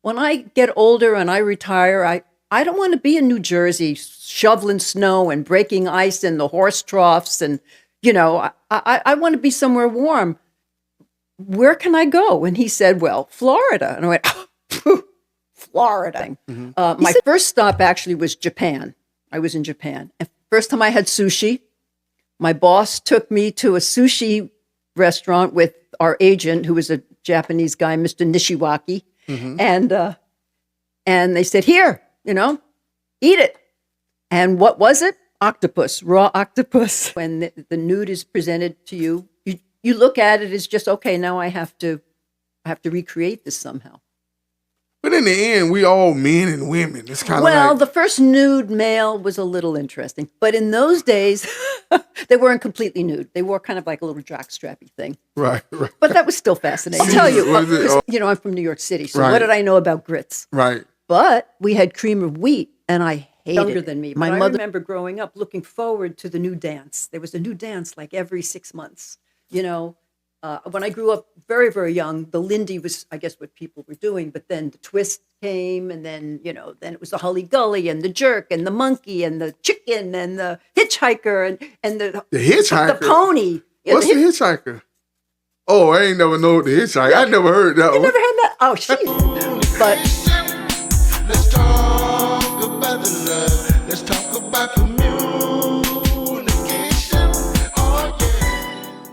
when I get older and I retire, I don't want to be in New Jersey shoveling snow and breaking ice in the horse troughs. And, I want to be somewhere warm. Where can I go? And he said, well, Florida. And I went, oh, Florida. My first stop actually was Japan. I was in Japan. And first time I had sushi, my boss took me to a sushi restaurant with our agent, who was a Japanese guy, Mr. Nishiwaki. And they said, here, eat it. And what was it? Octopus, raw octopus. When the nude is presented to you, you look at it as just, okay, now I have to recreate this somehow. But in the end, we all men and women. It's kind of well, the first nude male was a little interesting. But in those days, they weren't completely nude. They wore kind of like a little jockstrappy thing. Right. But that was still fascinating. I'll tell you, I'm from New York City, so what did I know about grits? Right. But we had cream of wheat, and I hated it. Younger than me. My mother, I remember growing up looking forward to the new dance. There was a new dance like every 6 months. When I grew up very, very young, the Lindy was, I guess, what people were doing. But then the twist came, and then it was the Hully Gully and the jerk and the monkey and the chicken and the hitchhiker and the hitchhiker, the pony. What's the hitchhiker? Oh, I ain't never know the hitchhiker. I never heard that one. You never heard that? Oh, she's but. Let's talk about the love. Let's talk about communication. Oh, yeah.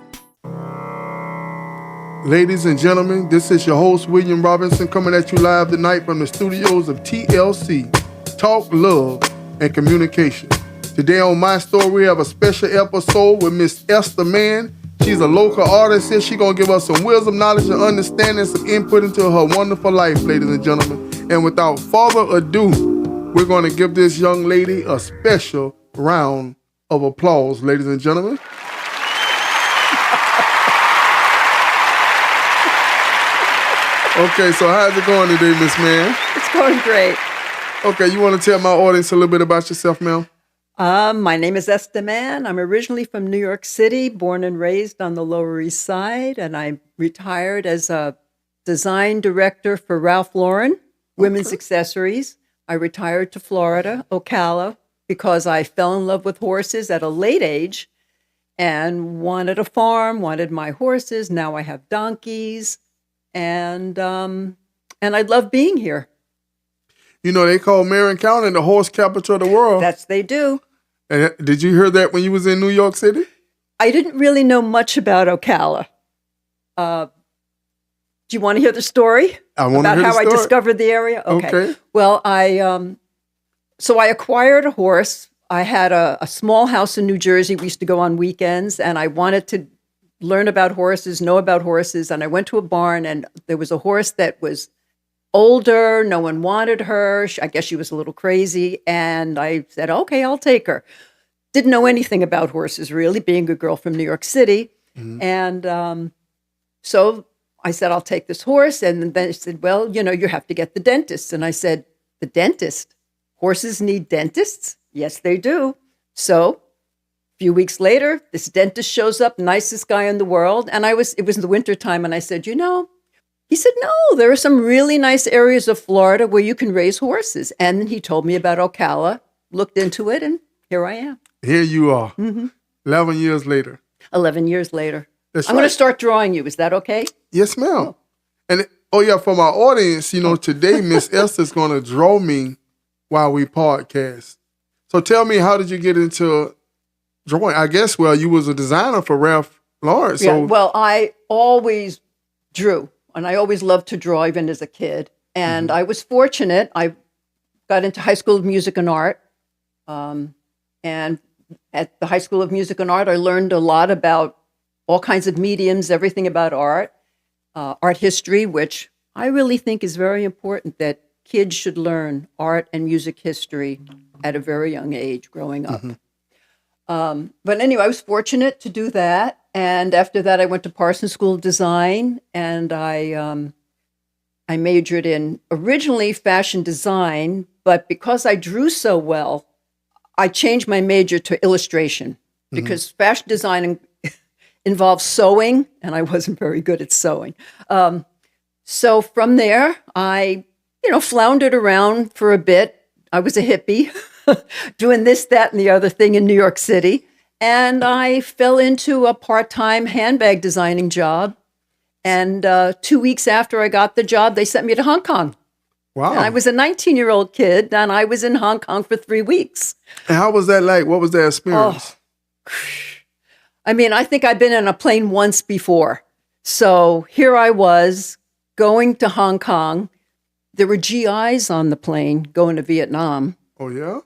Ladies and gentlemen, this is your host, William Robinson, coming at you live tonight from the studios of TLC, Talk, Love, and Communication. Today on My Story, we have a special episode with Miss Esta Mann. She's a local artist here. She's going to give us some wisdom, knowledge, and understanding, some input into her wonderful life, ladies and gentlemen. And without further ado, we're going to give this young lady a special round of applause, ladies and gentlemen. Okay, so how's it going today, Miss Mann? It's going great. Okay, you want to tell my audience a little bit about yourself, ma'am? My name is Esta Mann. I'm originally from New York City, born and raised on the Lower East Side, and I retired as a design director for Ralph Lauren Women's Accessories. I retired to Florida, Ocala, because I fell in love with horses at a late age and wanted a farm, wanted my horses. Now I have donkeys, and I love being here. They call Marion County the horse capital of the world. They do. And did you hear that when you was in New York City? I didn't really know much about Ocala. Do you want to hear the story? I want to hear the story. About how I discovered the area? Okay. Well, I acquired a horse. I had a small house in New Jersey. We used to go on weekends, and I wanted to learn about horses, know about horses. And I went to a barn, and there was a horse that was older. No one wanted her. I guess she was a little crazy. And I said, okay, I'll take her. Didn't know anything about horses, really, being a girl from New York City. Mm-hmm. And so I said, I'll take this horse. And then they said, well, you have to get the dentist. And I said, the dentist? Horses need dentists? Yes, they do. So a few weeks later, this dentist shows up, nicest guy in the world. And it was in the wintertime. And I said, he said, no, there are some really nice areas of Florida where you can raise horses. And then he told me about Ocala, looked into it, and here I am. Here you are, 11 years later. 11 years later. That's I'm going to start drawing you. Is that okay? Yes, ma'am. And for my audience, today Miss Esther's going to draw me while we podcast. So tell me, how did you get into drawing? I guess, you was a designer for Ralph Lauren. So. Yeah, well, I always drew. And I always loved to draw, even as a kid. And I was fortunate. I got into High School of Music and Art. And at the High School of Music and Art, I learned a lot about all kinds of mediums, everything about art, art history, which I really think is very important, that kids should learn art and music history at a very young age growing up. But anyway, I was fortunate to do that. And after that, I went to Parsons School of Design, and I majored in originally fashion design, but because I drew so well, I changed my major to illustration because fashion design involves sewing, and I wasn't very good at sewing. So from there, I floundered around for a bit. I was a hippie, doing this, that, and the other thing in New York City. And I fell into a part-time handbag designing job. And 2 weeks after I got the job, they sent me to Hong Kong. Wow. And I was a 19-year-old kid, and I was in Hong Kong for 3 weeks. And how was that like? What was that experience? I mean, I think I've been in a plane once before. So here I was going to Hong Kong. There were GIs on the plane going to Vietnam. Oh, yeah?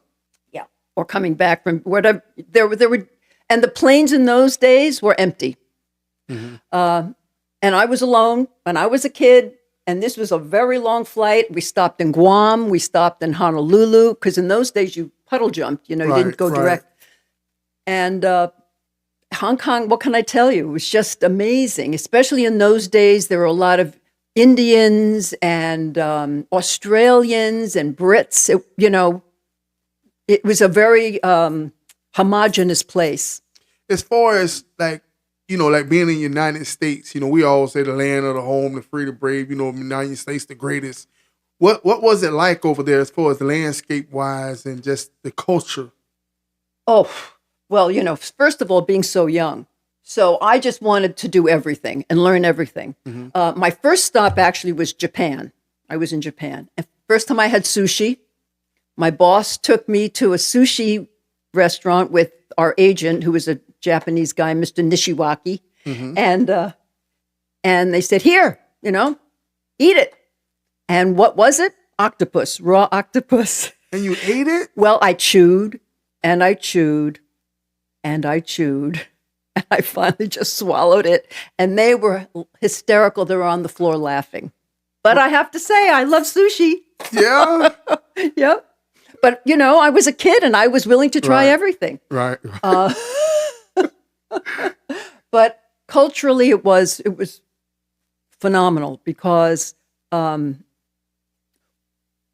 Yeah. Or coming back from whatever. There were, and the planes in those days were empty. Mm-hmm. And I was alone when I was a kid. And this was a very long flight. We stopped in Guam. We stopped in Honolulu. Because in those days, you puddle jumped. You didn't go direct. And Hong Kong, what can I tell you? It was just amazing. Especially in those days, there were a lot of Indians and Australians and Brits. It was a very homogenous place. As far as like being in the United States, we always say the land of the home, the free, the brave, the United States, the greatest. What was it like over there as far as landscape-wise and just the culture? Oh, well, first of all, being so young. So I just wanted to do everything and learn everything. Mm-hmm. My first stop actually was Japan. I was in Japan. And first time I had sushi, my boss took me to a sushi restaurant with our agent, who was a Japanese guy, Mr. Nishiwaki. Mm-hmm. And they said, here, eat it. And what was it? Octopus, raw octopus. And you ate it? Well, I chewed and I chewed and I chewed. And I finally just swallowed it. And they were hysterical. They were on the floor laughing. But I have to say, I love sushi. Yeah? Yep. But, I was a kid and I was willing to try everything. Right. But culturally, it was phenomenal because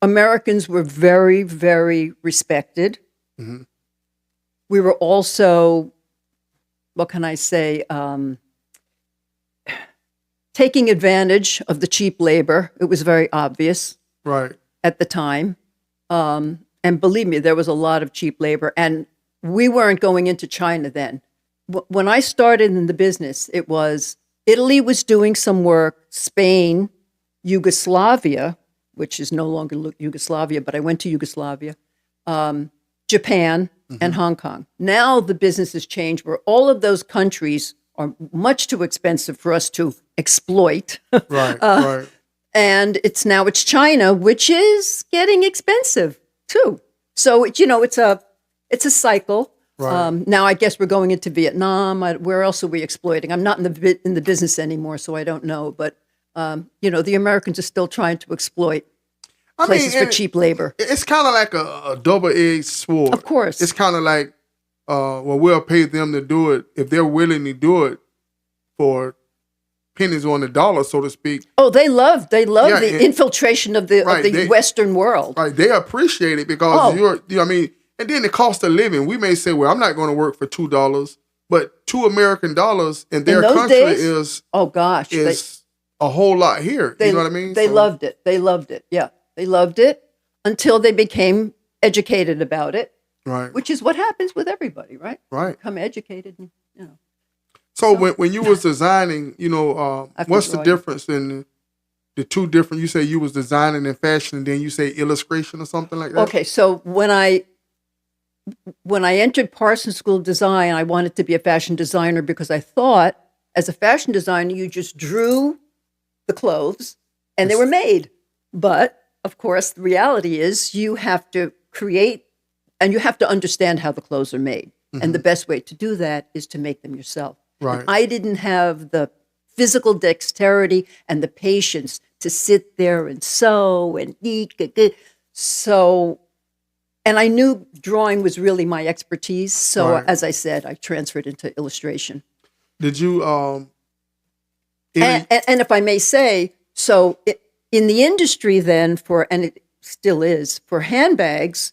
Americans were very, very respected. Mm-hmm. We were also, what can I say, taking advantage of the cheap labor. It was very obvious at the time. And believe me, there was a lot of cheap labor. And we weren't going into China then. When I started in the business, it was Italy was doing some work, Spain, Yugoslavia, which is no longer Yugoslavia, but I went to Yugoslavia, Japan, and Hong Kong. Now the business has changed where all of those countries are much too expensive for us to exploit. Right. And it's China, which is getting expensive too. So it's a cycle. Right. Now I guess we're going into Vietnam. Where else are we exploiting? I'm not in the business anymore, so I don't know. But the Americans are still trying to exploit places for cheap labor. It's kind of like a double-edged sword. Of course, it's kind of like we'll pay them to do it if they're willing to do it for pennies on the dollar, so to speak. Oh, they love the infiltration of the Western world. Right, they appreciate it because and then the cost of living. We may say, well, I'm not going to work for $2, but $2 American in their country is a whole lot here. You know what I mean? They loved it. They loved it. Yeah, they loved it until they became educated about it. Right, which is what happens with everybody, right? Right, become educated. So when you was designing, what's the difference in the two different? You say you was designing in fashion, and then you say illustration or something like that. Okay, so when I entered Parsons School of Design, I wanted to be a fashion designer because I thought, as a fashion designer, you just drew the clothes and they were made. But of course, the reality is you have to create and you have to understand how the clothes are made, and the best way to do that is to make them yourself. Right. And I didn't have the physical dexterity and the patience to sit there and sew and so, and I knew drawing was really my expertise. So as I said, I transferred into illustration. Did you, and if I may say, so in the industry then and it still is, for handbags,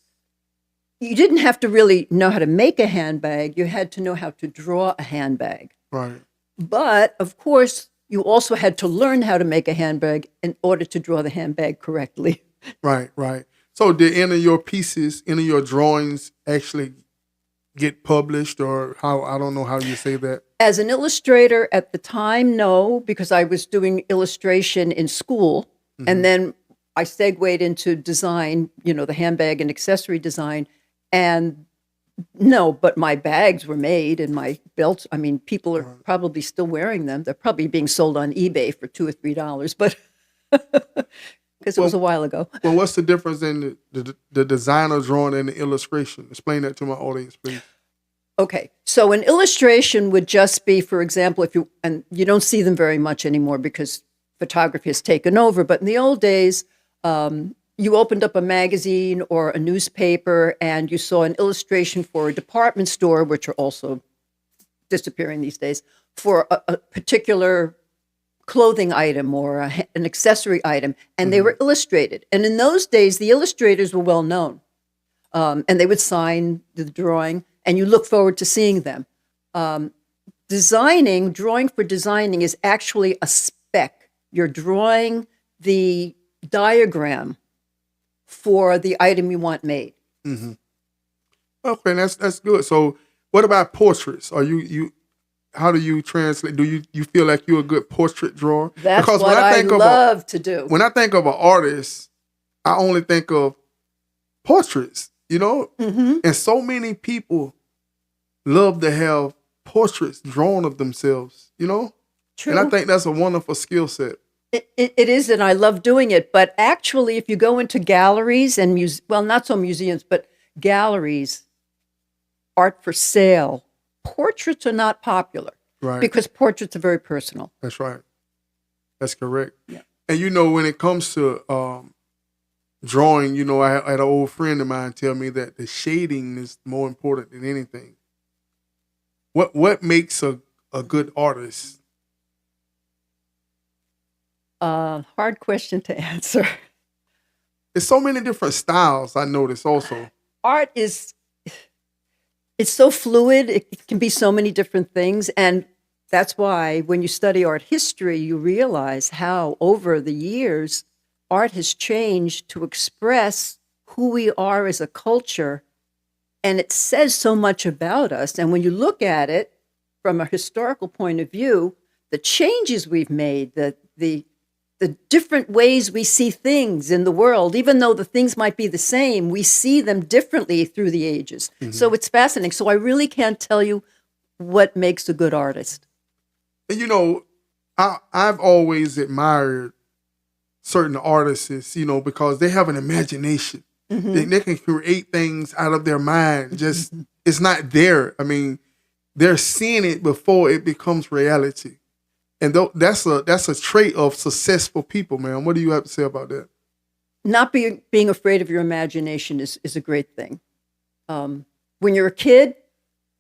you didn't have to really know how to make a handbag. You had to know how to draw a handbag. Right. But, of course, you also had to learn how to make a handbag in order to draw the handbag correctly. Right, right. So did any of your pieces, any of your drawings actually get published, or how, I don't know how you say that? As an illustrator at the time, no, because I was doing illustration in school. And then I segued into design, the handbag and accessory design. And no, but my bags were made and my belts. I mean, people are probably still wearing them. They're probably being sold on eBay for $2 or $3, but because it was a while ago. Well, what's the difference in the designer drawing and the illustration? Explain that to my audience, please. Okay, so an illustration would just be, for example, and you don't see them very much anymore because photography has taken over, but in the old days, you opened up a magazine or a newspaper and you saw an illustration for a department store, which are also disappearing these days, for a particular clothing item or an accessory item, and they were illustrated. And in those days, the illustrators were well known, and they would sign the drawing, and you look forward to seeing them. Drawing for designing is actually a spec. You're drawing the diagram for the item you want made. Mm-hmm. Okay, that's good. So what about portraits? Are you how do you translate? Do you feel like you're a good portrait drawer? That's because what I love to do. When I think of an artist, I only think of portraits, And so many people love to have portraits drawn of themselves, True. And I think that's a wonderful skill set. It is, and I love doing it. But actually, if you go into galleries and not so museums, but galleries, art for sale, portraits are not popular. Right. Because portraits are very personal. That's right. That's correct. Yeah. And when it comes to drawing, I had an old friend of mine tell me that the shading is more important than anything. What makes a good artist? Hard question to answer. There's so many different styles, I notice also. Art it's so fluid. It can be so many different things. And that's why when you study art history, you realize how over the years, art has changed to express who we are as a culture. And it says so much about us. And when you look at it from a historical point of view, the changes we've made, the different ways we see things in the world, even though the things might be the same, we see them differently through the ages. Mm-hmm. So it's fascinating. So I really can't tell you what makes a good artist. And I've always admired certain artists, because they have an imagination. Mm-hmm. They can create things out of their mind. Just it's not there. I mean, they're seeing it before it becomes reality. And that's a trait of successful people, man. What do you have to say about that? Not being afraid of your imagination is a great thing. When you're a kid,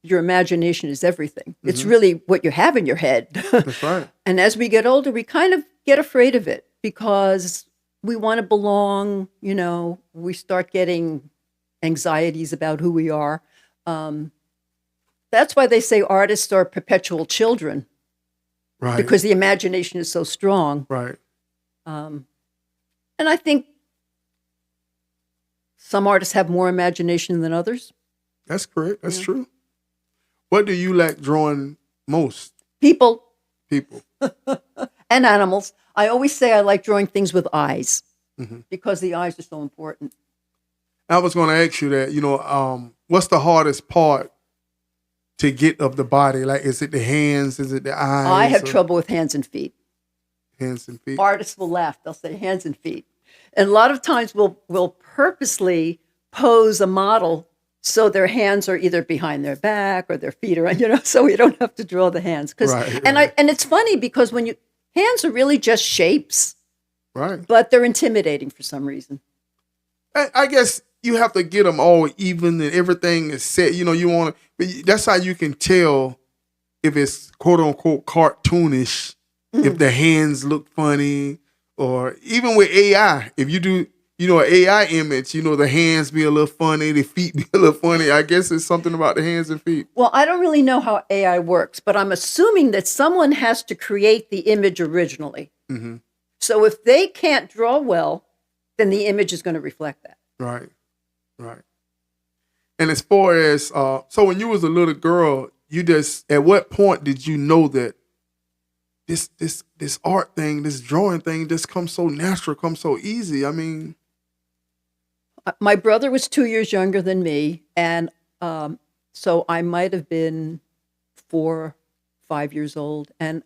your imagination is everything. Mm-hmm. It's really what you have in your head. That's right. And as we get older, we kind of get afraid of it because we want to belong. We start getting anxieties about who we are. That's why they say artists are perpetual children. Right. Because the imagination is so strong. Right. And I think some artists have more imagination than others. That's correct. That's true. What do you like drawing most? People. And animals. I always say I like drawing things with eyes because the eyes are so important. I was going to ask you that, what's the hardest part to get of the body? Like, is it the hands? Is it the eyes? I have trouble with hands and feet. Hands and feet. Artists will laugh. They'll say hands and feet. And a lot of times we'll purposely pose a model so their hands are either behind their back or their feet are, so we don't have to draw the hands. Right. And it's funny because hands are really just shapes. Right. But they're intimidating for some reason. I guess you have to get them all even and everything is set. You want to, that's how you can tell if it's quote unquote cartoonish, if the hands look funny, or even with AI, if you do, an AI image, the hands be a little funny, the feet be a little funny. I guess it's something about the hands and feet. Well, I don't really know how AI works, but I'm assuming that someone has to create the image originally. Mm-hmm. So if they can't draw well, then the image is going to reflect that. Right. Right. And as far as so when you was a little girl, you just at what point did you know that this art thing, this drawing thing just comes so natural, comes so easy? I mean, my brother was 2 years younger than me, and so I might have been 4, 5 years old. And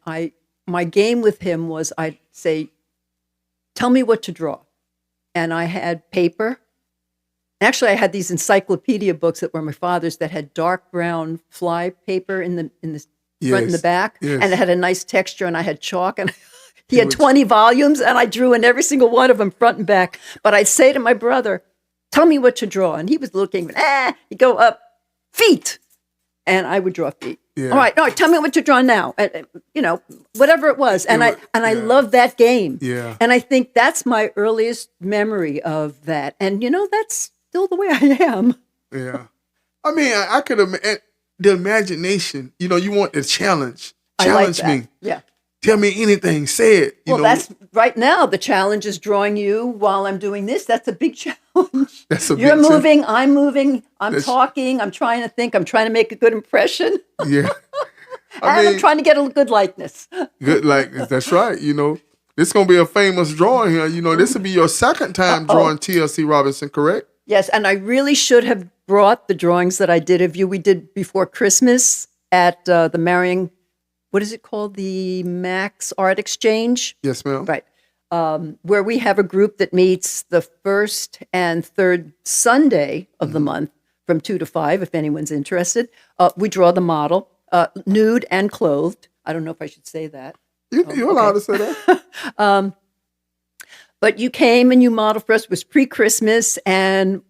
my game with him was I'd say, "Tell me what to draw," and I had paper. Actually, I had these encyclopedia books that were my father's that had dark brown fly paper in the front and the back, and it had a nice texture. And I had chalk, and he had 20 volumes, and I drew in every single one of them front and back. But I'd say to my brother, "Tell me what to draw," and he was looking. He'd go up, "Feet," and I would draw feet. Yeah. All right, tell me what to draw now. Whatever it was, and I loved that game. Yeah. And I think that's my earliest memory of that. And that's still the way I am. Yeah. I mean, I could have the imagination. You want the challenge. Challenge me. Yeah. Tell me anything. Say it. That's right now. The challenge is drawing you while I'm doing this. That's a big challenge. You're big moving. I'm moving. I'm talking. I'm trying to think. I'm trying to make a good impression. Yeah. I'm trying to get a good likeness. Good likeness. That's right. This is going to be a famous drawing here. This will be your second time drawing TLC Robinson, correct? Yes, and I really should have brought the drawings that I did of you. We did before Christmas at the Marion, what is it called? The Max Art Exchange? Yes, ma'am. Right. Where we have a group that meets the first and third Sunday of the month from 2 to 5, if anyone's interested. We draw the model, nude and clothed. I don't know if I should say that. You're allowed to say that. But you came and you modeled for us. It was pre-Christmas, and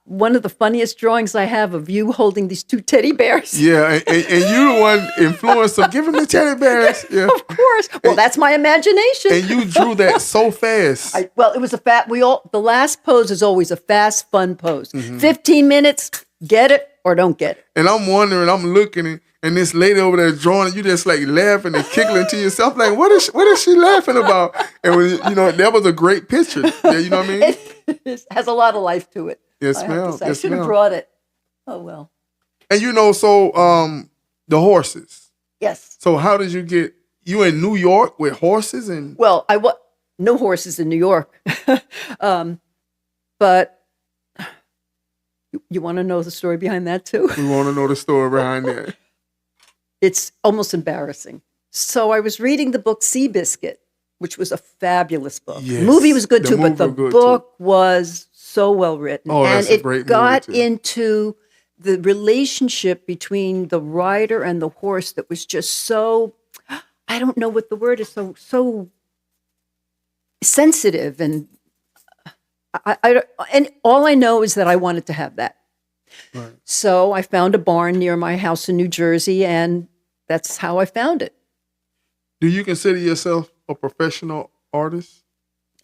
one of the funniest drawings I have of you holding these 2 teddy bears. Yeah, and you the one influenced them. Give him the teddy bears. Yeah. Of course. Well, that's my imagination. And you drew that so fast. It was the last pose is always a fast, fun pose. 15 minutes, get it or don't get it. And I'm wondering, I'm looking, and this lady over there drawing, you just like laughing and giggling to yourself, like, what is she laughing about? And that was a great picture. Yeah, you know what I mean? It has a lot of life to it. Yes, ma'am. I should have brought it. Oh well. And the horses. Yes. So how did you get you in New York with horses and? Well, no horses in New York, but. You want to know the story behind that too? We want to know the story behind that. It's almost embarrassing. So I was reading the book Seabiscuit, which was a fabulous book. Yes, the movie was good too, but the book was so well written. Oh, and that's a great it got movie too. into the relationship between the rider and the horse that was just so, I don't know what the word is, so sensitive. And and all I know is that I wanted to have that. Right. So I found a barn near my house in New Jersey, and that's how I found it. Do you consider yourself a professional artist?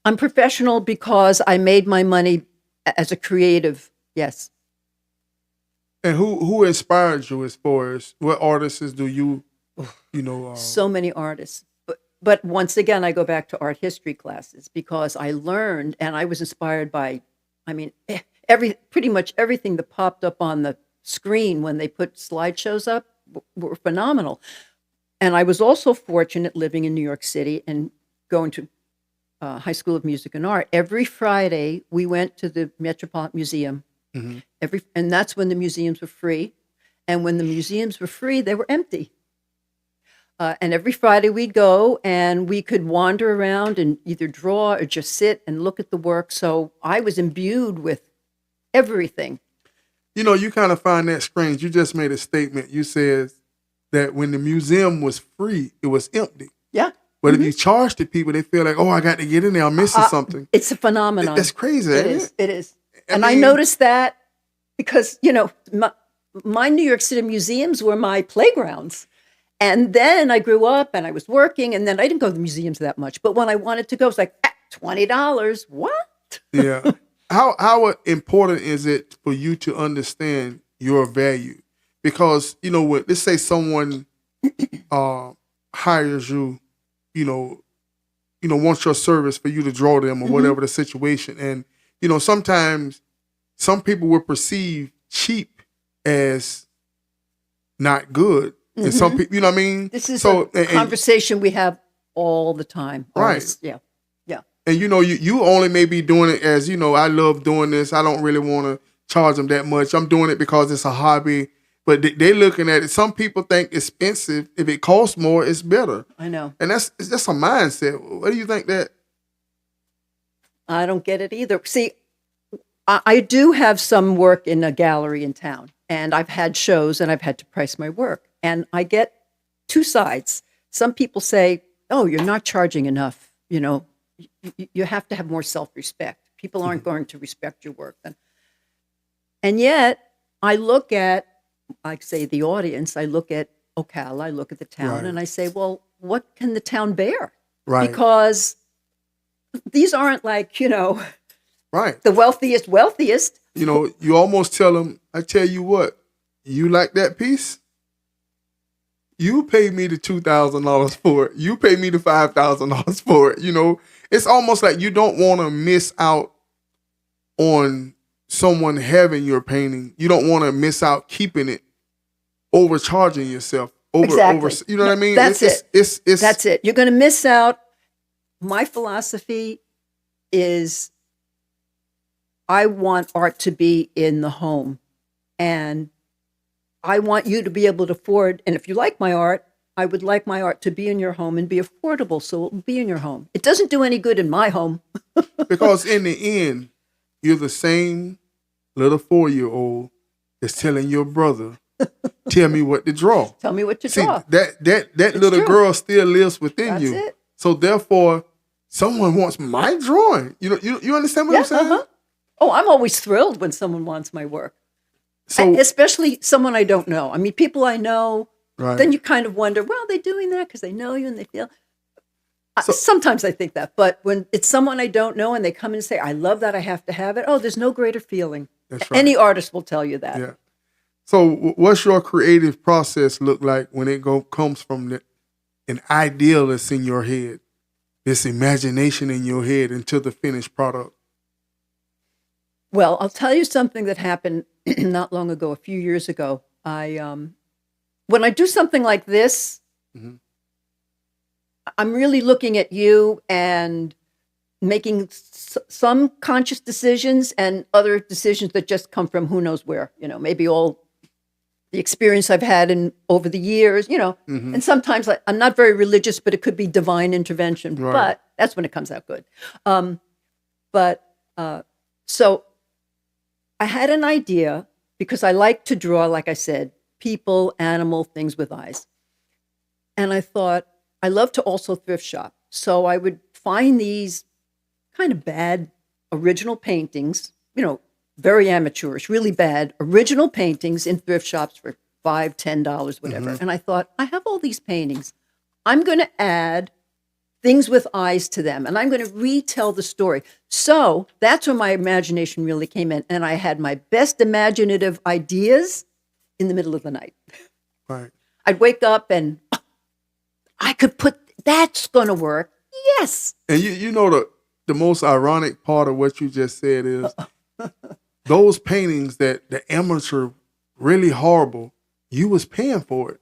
I'm professional because I made my money as a creative, yes. And who inspired you as far as what artists do you So many artists. But once again, I go back to art history classes because I learned and I was inspired by, pretty much everything that popped up on the screen when they put slideshows up were phenomenal. And I was also fortunate living in New York City and going to High School of Music and Art. Every Friday, we went to the Metropolitan Museum. Mm-hmm. And that's when the museums were free. And when the museums were free, they were empty. And every Friday we'd go and we could wander around and either draw or just sit and look at the work. So I was imbued with everything. You kind of find that strange. You just made a statement. You said that when the museum was free, it was empty. Yeah. But if you charge the people, they feel like, oh, I got to get in there. I'm missing something. It's a phenomenon. That's crazy, isn't it? It is. I noticed that because, my New York City museums were my playgrounds. And then I grew up and I was working and then I didn't go to the museums that much. But when I wanted to go, it's like, $20. What? Yeah. How important is it for you to understand your value? Because, let's say someone hires you, wants your service for you to draw them or whatever the situation. And, sometimes some people will perceive cheap as not good. And some people, you know what I mean? This is a conversation we have all the time. Right. Yeah. Yeah. And, you only may be doing it as, I love doing this. I don't really want to charge them that much. I'm doing it because it's a hobby. But they're looking at it. Some people think expensive. If it costs more, it's better. I know. And that's a mindset. What do you think that? I don't get it either. See, I do have some work in a gallery in town, and I've had shows and I've had to price my work. And I get two sides. Some people say, oh, you're not charging enough. You have to have more self-respect. People aren't going to respect your work then. And yet, I look at, like say the audience, I look at Ocala, I look at the town, and I say, well, what can the town bear? Right. Because these aren't like, right. the wealthiest. You almost tell them, I tell you what, you like that piece? You pay me the $2,000 for it. You pay me the $5,000 for it. It's almost like you don't want to miss out on someone having your painting. You don't want to miss out keeping it, overcharging yourself. Exactly. You know what I mean? That's it. It's That's it. You're going to miss out. My philosophy is I want art to be in the home. And I want you to be able to afford, and if you like my art, I would like my art to be in your home and be affordable so it will be in your home. It doesn't do any good in my home. Because in the end, you're the same little 4-year-old that's telling your brother, tell me what to draw. Tell me what to draw. See, that little true. Girl still lives within That's you. it. So therefore, someone wants my drawing. You understand what I'm saying? Oh, I'm always thrilled when someone wants my work. So, especially someone I don't know. I mean, people I know, right. Then you kind of wonder, well, they're doing that because they know you and they feel. Sometimes I think that. But when it's someone I don't know and they come and say, I love that, I have to have it. Oh, there's no greater feeling. That's right. Any artist will tell you that. Yeah. So what's your creative process look like when it comes from an ideal that's in your head, this imagination in your head into the finished product? Well, I'll tell you something that happened not long ago, a few years ago. When I do something like this, I'm really looking at you and making some conscious decisions and other decisions that just come from who knows where, maybe all the experience I've had over the years, and sometimes I'm not very religious, but it could be divine intervention, right. But that's when it comes out good. So I had an idea because I like to draw, like I said, people, animal, things with eyes. And I thought, I love to also thrift shop. So I would find these kind of bad original paintings, very amateurish, really bad original paintings in thrift shops for $5, $10, whatever. And I thought, I have all these paintings. I'm going to add things with eyes to them, and I'm going to retell the story. So that's where my imagination really came in, and I had my best imaginative ideas in the middle of the night. Right. I'd wake up and I could that's going to work. Yes. And you know the most ironic part of what you just said is those paintings that the amateur really horrible, you was paying for it.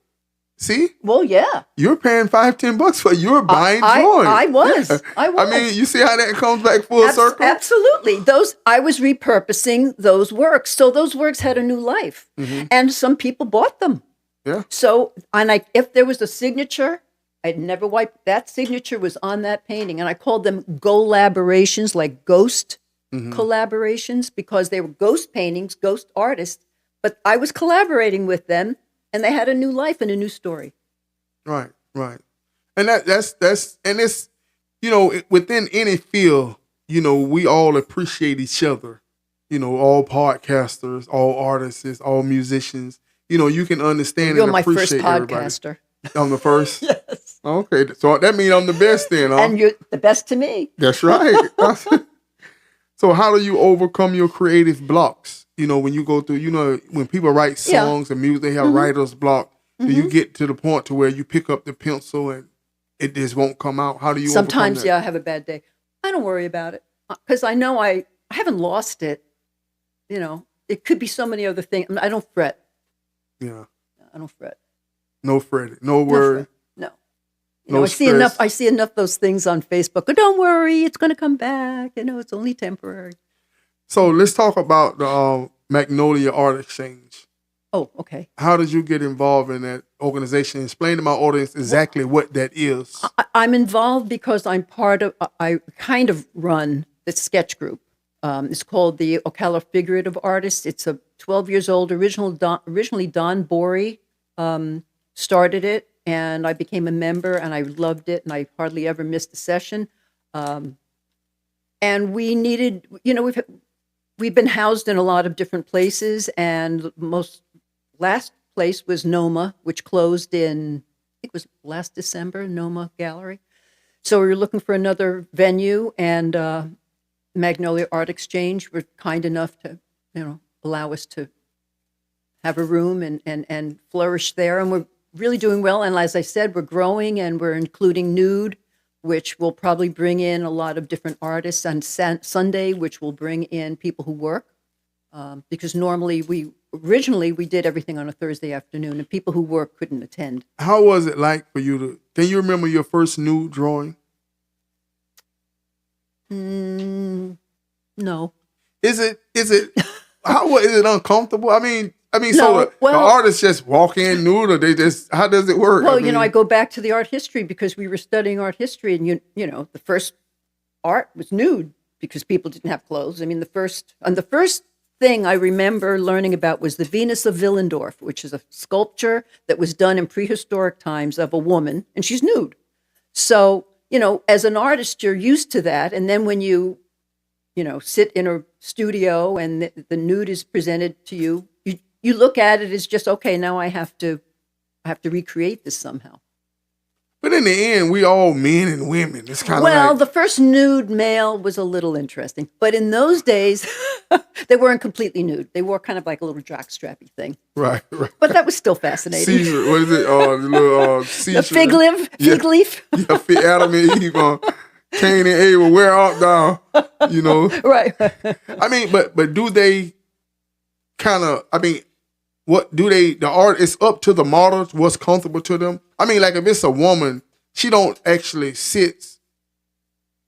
See? Well, yeah. You're paying $5-10 for you're buying drawings. I was. Yeah. I was. I mean, you see how that comes back full circle? Absolutely. I was repurposing those works. So those works had a new life. And some people bought them. Yeah. So, if there was a signature, I'd never wiped. That signature was on that painting. And I called them collaborations, like ghost collaborations, because they were ghost paintings, ghost artists. But I was collaborating with them. And they had a new life and a new story. Right. And that's and it's, within any field, we all appreciate each other. All podcasters, all artists, all musicians. You can understand You're and appreciate my first everybody. podcaster. I'm the first? Yes. Okay. So that means I'm the best then, huh? And you're the best to me. That's right. So how do you overcome your creative blocks? When you go through, when people write songs and music, they have writer's block. Do you get to the point to where you pick up the pencil and it just won't come out? How do you Sometimes, overcome that? I have a bad day. I don't worry about it because I know I haven't lost it. It could be so many other things. I don't fret. Yeah. I don't fret. No fretting. No worry. No. No I see stress. enough. I see enough those things on Facebook. Oh, don't worry, it's going to come back. It's only temporary. So let's talk about the Magnolia Art Exchange. Oh, okay. How did you get involved in that organization? Explain to my audience exactly what that is. I'm involved because I'm part of. I kind of run the sketch group. It's called the Ocala Figurative Artists. It's a 12 years old. Originally, Don Borey started it, and I became a member, and I loved it, and I hardly ever missed a session. And we needed, we've been housed in a lot of different places, and last place was Noma, which closed in, I think it was last December, Noma Gallery. So we were looking for another venue, and Magnolia Art Exchange were kind enough to, allow us to have a room and flourish there. And we're really doing well. And as I said, we're growing, and we're including nude, which will probably bring in a lot of different artists, and Sunday, which will bring in people who work. Because normally originally we did everything on a Thursday afternoon, and people who work couldn't attend. How was it like for you can you remember your first nude drawing? No. Is it is it uncomfortable? I mean, No, so the artists just walk in nude, or they just, how does it work? Well, I go back to the art history because we were studying art history, and the first art was nude because people didn't have clothes. I mean, the first thing I remember learning about was the Venus of Willendorf, which is a sculpture that was done in prehistoric times of a woman, and she's nude. So, as an artist, you're used to that, and then when you sit in a studio and the nude is presented to you, you look at it as just, okay, now I have to recreate this somehow. But in the end, we all men and women. It's kind of the first nude male was a little interesting, but in those days, they weren't completely nude. They wore kind of like a little jockstrappy thing. Right. But that was still fascinating. Caesar, what is it? The little the fig leaf. Yeah, Adam and Eve, Cain and Abel, where art thou? Right. I mean, but do they kind of? I mean, what do they? The art is up to the models. What's comfortable to them? I mean, like if it's a woman, she don't actually sit.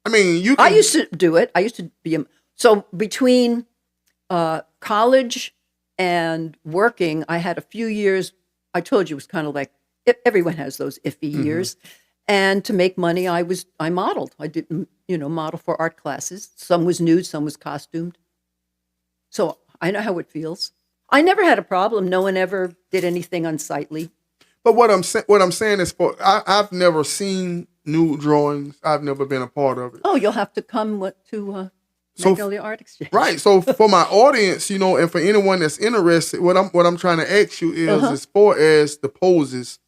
I mean, you. I used to do it. I used to be so between college and working, I had a few years. I told you it was kind of like everyone has those iffy years. And to make money, I modeled. I did, model for art classes. Some was nude, some was costumed. So I know how it feels. I never had a problem. No one ever did anything unsightly. But what I'm saying is, I've never seen nude drawings. I've never been a part of it. Oh, you'll have to come to Magnolia Art Exchange. Right. So for my audience, and for anyone that's interested, what I'm trying to ask you is, as far as the poses,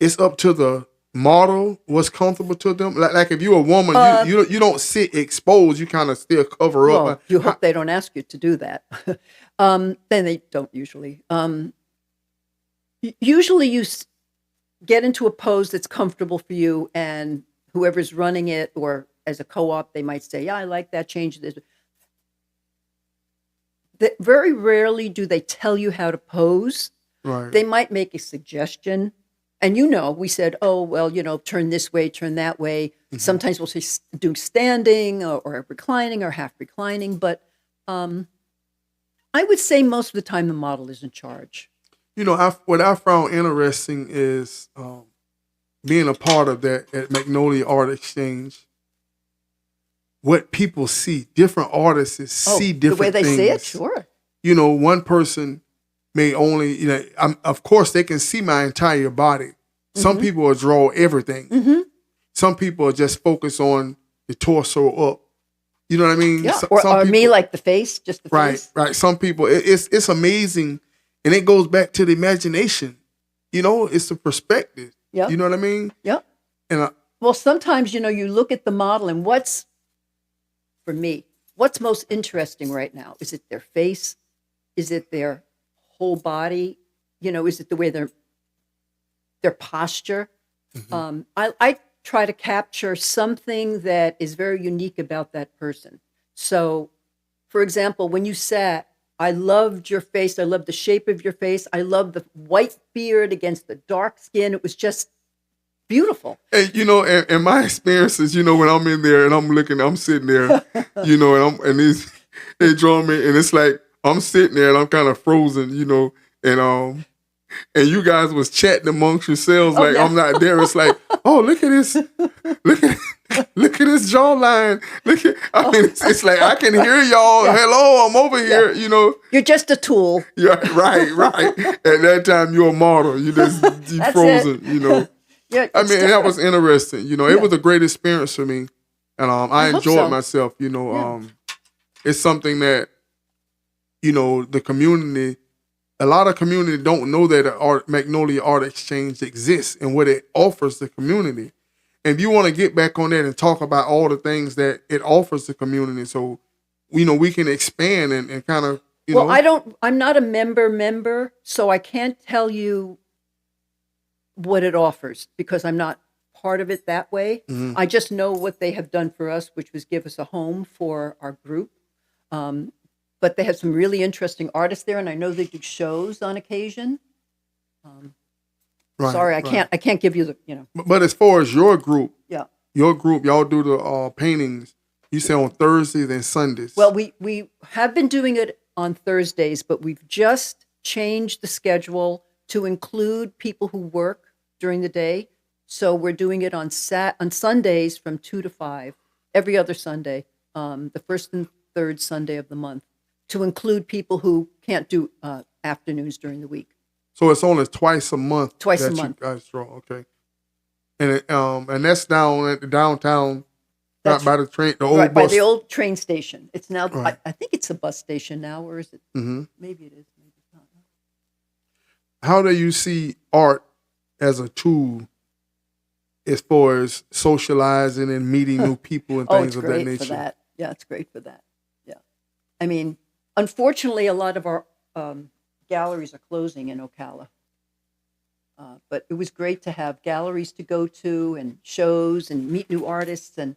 it's up to the model what's comfortable to them. Like if you're a woman, you don't sit exposed. You kind of still cover up. You hope they don't ask you to do that. Then they don't usually. Usually you get into a pose that's comfortable for you, and whoever's running it, or as a co-op, they might say, yeah, I like that, change this. Very rarely do they tell you how to pose. Right. They might make a suggestion. And we said, oh, well, turn this way, turn that way. Mm-hmm. Sometimes we'll say do standing or reclining or half reclining. But I would say most of the time the model is in charge. What I found interesting is being a part of that at Magnolia Art Exchange. What people see, different artists see different things. The way they see it, sure. One person may only, of course, they can see my entire body. Some people will draw everything. Mm-hmm. Some people just focus on the torso up. You know what I mean? Yeah. Or people, me, like the face, just the face. Right. Some people, it's amazing, and it goes back to the imagination. It's the perspective. Yeah. You know what I mean? Yeah. And well, sometimes you look at the model, and for me, what's most interesting right now? Is it their face? Is it their whole body? Is it the way their posture? I try to capture something that is very unique about that person. So, for example, when you sat, I loved your face. I loved the shape of your face. I loved the white beard against the dark skin. It was just beautiful. And and my experiences, when I'm in there and I'm sitting there, they draw me, and it's like I'm sitting there and I'm kind of frozen, and you guys was chatting amongst yourselves like I'm not there. It's like, oh, look at this, look at this jawline. It's like I can hear y'all. Yeah. Hello, I'm over here. You're just a tool. Yeah, right. At that time, you're a model. You frozen. Yeah, that was interesting. It was a great experience for me, and I enjoyed myself. It's something that the community. A lot of community don't know that Magnolia Art Exchange exists and what it offers the community. And if you want to get back on that and talk about all the things that it offers the community, so we can expand and kind of I'm not a member, so I can't tell you what it offers because I'm not part of it that way. Mm-hmm. I just know what they have done for us, which was give us a home for our group. But they have some really interesting artists there, and I know they do shows on occasion. Sorry, I can't give you the. But as far as your group, y'all do the paintings. You say on Thursdays and Sundays. Well, we have been doing it on Thursdays, but we've just changed the schedule to include people who work during the day. So we're doing it on Sundays from 2 to 5, every other Sunday, the first and third Sunday of the month, to include people who can't do afternoons during the week. So it's only twice a month. Twice a month. You guys draw, okay. And that's down at the downtown, not by the train, the old bus. By the old train station. It's now, I think it's a bus station now, or is it? Mm-hmm. Maybe it is, maybe it's not. How do you see art as a tool as far as socializing and meeting new people and things of that nature? It's great for that. Yeah, it's great for that. Yeah. I mean, unfortunately, a lot of our galleries are closing in Ocala. But it was great to have galleries to go to and shows and meet new artists. And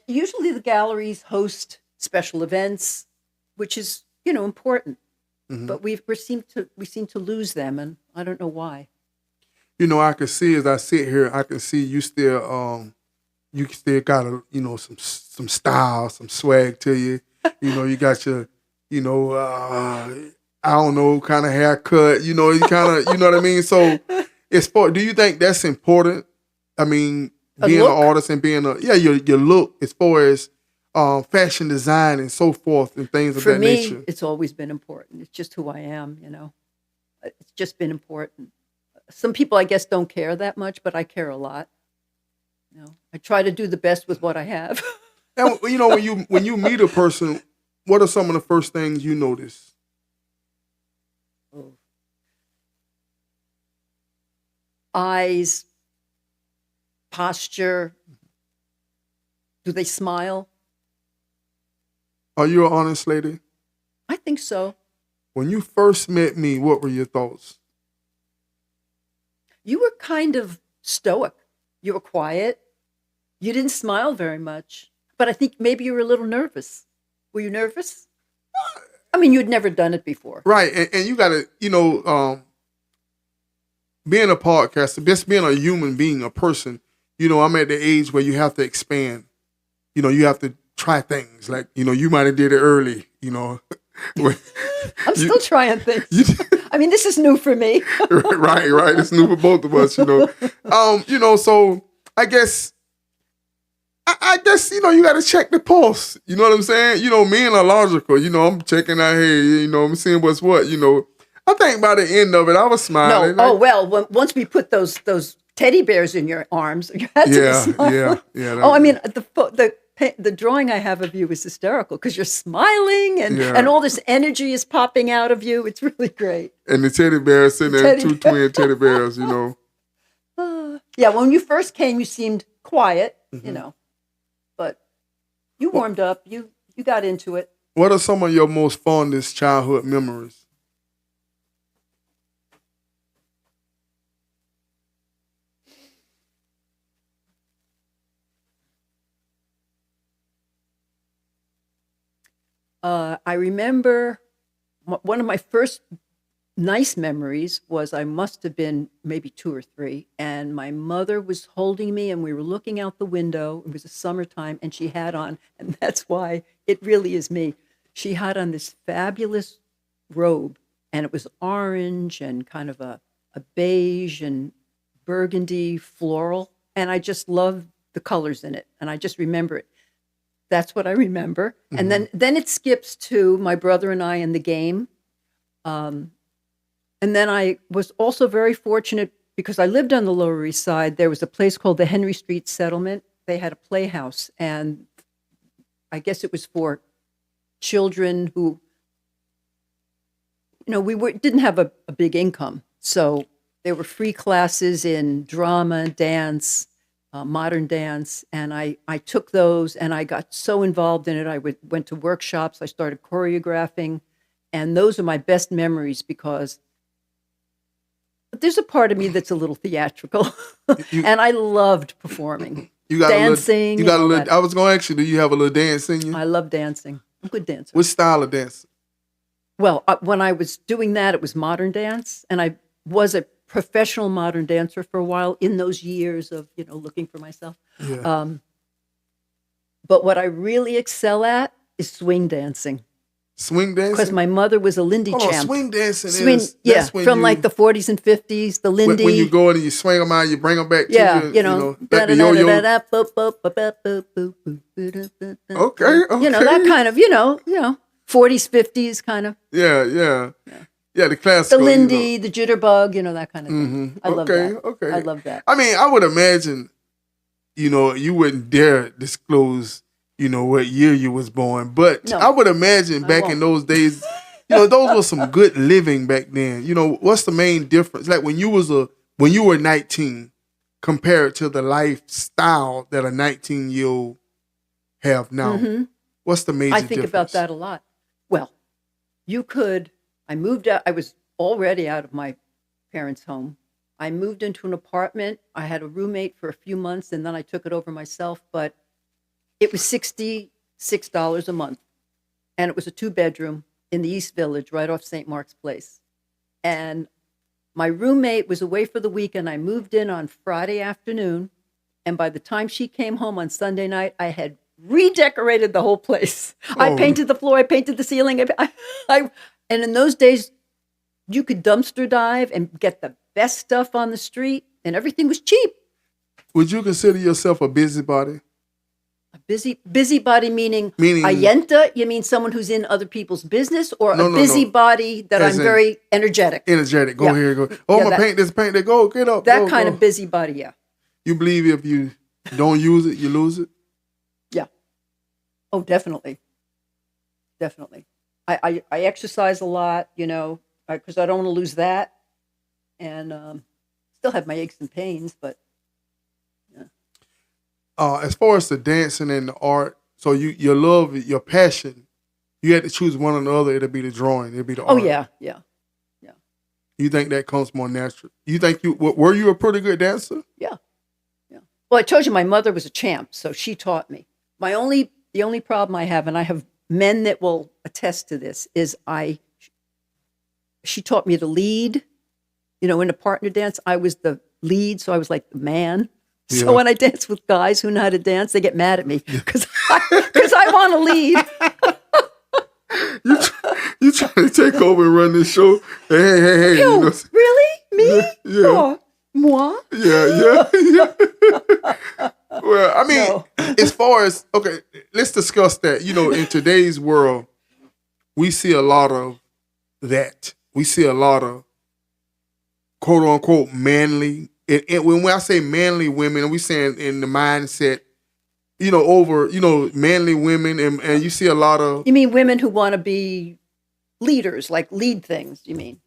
usually the galleries host special events, which is, important. Mm-hmm. But we seem to lose them, and I don't know why. I can see as I sit here, I can see you still got some style, some swag to you. You got your, I don't know, kind of haircut. You kind of, you know what I mean. So, do you think that's important? I mean, being an artist and being your look as far as fashion design and so forth and things of that nature. For me, it's always been important. It's just who I am. It's just been important. Some people, I guess, don't care that much, but I care a lot. I try to do the best with what I have. And when you meet a person, what are some of the first things you notice? Eyes, posture. Do they smile? Are you an honest lady? I think so. When you first met me, what were your thoughts? You were kind of stoic. You were quiet. You didn't smile very much. But I think maybe you were a little nervous. Were you nervous? I mean, you'd never done it before. Right. And you got to, being a podcaster, just being a human being, a person, I'm at the age where you have to expand. You have to try things. Like, you might have did it early, I'm still trying things. I mean, this is new for me. Right. It's new for both of us, so I guess, you got to check the pulse. You know what I'm saying? Men are logical. I'm checking out here, I'm seeing what's what, I think by the end of it, I was smiling. No, once we put those teddy bears in your arms, you had to be smiling. Yeah. I mean, the drawing I have of you is hysterical because you're smiling and all this energy is popping out of you. It's really great. And the teddy bears sitting there, two twin teddy bears, Yeah, when you first came, you seemed quiet, but you warmed up. You got into it. What are some of your most fondest childhood memories? I remember one of my first nice memories was I must have been maybe 2 or 3, and my mother was holding me, and we were looking out the window. It was a summertime, and she had on, and that's why it really is me. She had on this fabulous robe, and it was orange and kind of a beige and burgundy floral, and I just loved the colors in it, and I just remember it. That's what I remember. And then it skips to my brother and I in the game. And then I was also very fortunate because I lived on the Lower East Side. There was a place called the Henry Street Settlement. They had a playhouse, and I guess it was for children who, didn't have a big income. So there were free classes in drama, dance, modern dance, and I took those, and I got so involved in it. I went to workshops. I started choreographing, and those are my best memories because there's a part of me that's a little theatrical, and I loved performing, dancing. I was going to ask you, do you have a little dance in you? I love dancing. I'm a good dancer. What style of dance? Well, when I was doing that, it was modern dance, and I was a professional modern dancer for a while in those years of, looking for myself. Yeah. But what I really excel at is swing dancing. Swing dancing? Because my mother was a Lindy champ. Swing dancing from like the 40s and 50s, the Lindy. When you go in and you swing them out, you bring them back to back to yo-yo. Okay. That kind of, 40s, 50s kind of. Yeah, the classical. The Lindy, the jitterbug, that kind of thing. I love that. Okay. I love that. I mean, I would imagine, you wouldn't dare disclose, what year you was born. But No, I would imagine back in those days, those were some good living back then. What's the main difference? Like when you were 19, compared to the lifestyle that a 19-year-old have now. What's the major difference? I think about that a lot. Well, I moved out. I was already out of my parents' home. I moved into an apartment. I had a roommate for a few months, and then I took it over myself. But it was $66 a month, and it was a 2-bedroom in the East Village, right off St. Mark's Place. And my roommate was away for the weekend. I moved in on Friday afternoon, and by the time she came home on Sunday night, I had redecorated the whole place. I painted the floor. I painted the ceiling. And in those days, you could dumpster dive and get the best stuff on the street, and everything was cheap. Would you consider yourself a busybody? A busybody meaning ayenta? You mean someone who's in other people's business, or a busybody that I'm very energetic? Energetic. Go here. Go. Oh, I'm paint this, paint that. Go, get up. That kind of busybody, yeah. You believe if you don't use it, you lose it? Yeah. Oh, definitely. Definitely. I exercise a lot, because I don't want to lose that. And still have my aches and pains, but yeah. As far as the dancing and the art, so your love, your passion, you had to choose one or the other, it'll be the drawing, it'll be the art. Oh, yeah. You think that comes more natural? You think were you a pretty good dancer? Yeah. Well, I told you my mother was a champ, so she taught me. The only problem I have, and I have men that will attest to this, is she taught me to lead. In a partner dance, I was the lead, so I was like the man. So Yeah. when I dance with guys who know how to dance, they get mad at me because I want to lead. You trying to take over and run this show? Hey. Yo, really? Me? Yeah. Oh, moi? Yeah. Well, I mean, No. as far as, okay, let's discuss that. In today's world, we see a lot of that. We see a lot of quote unquote manly. And when I say manly women, we saying in the mindset, over, manly women, and you see a lot of You mean women who want to be leaders, like lead things, you mean?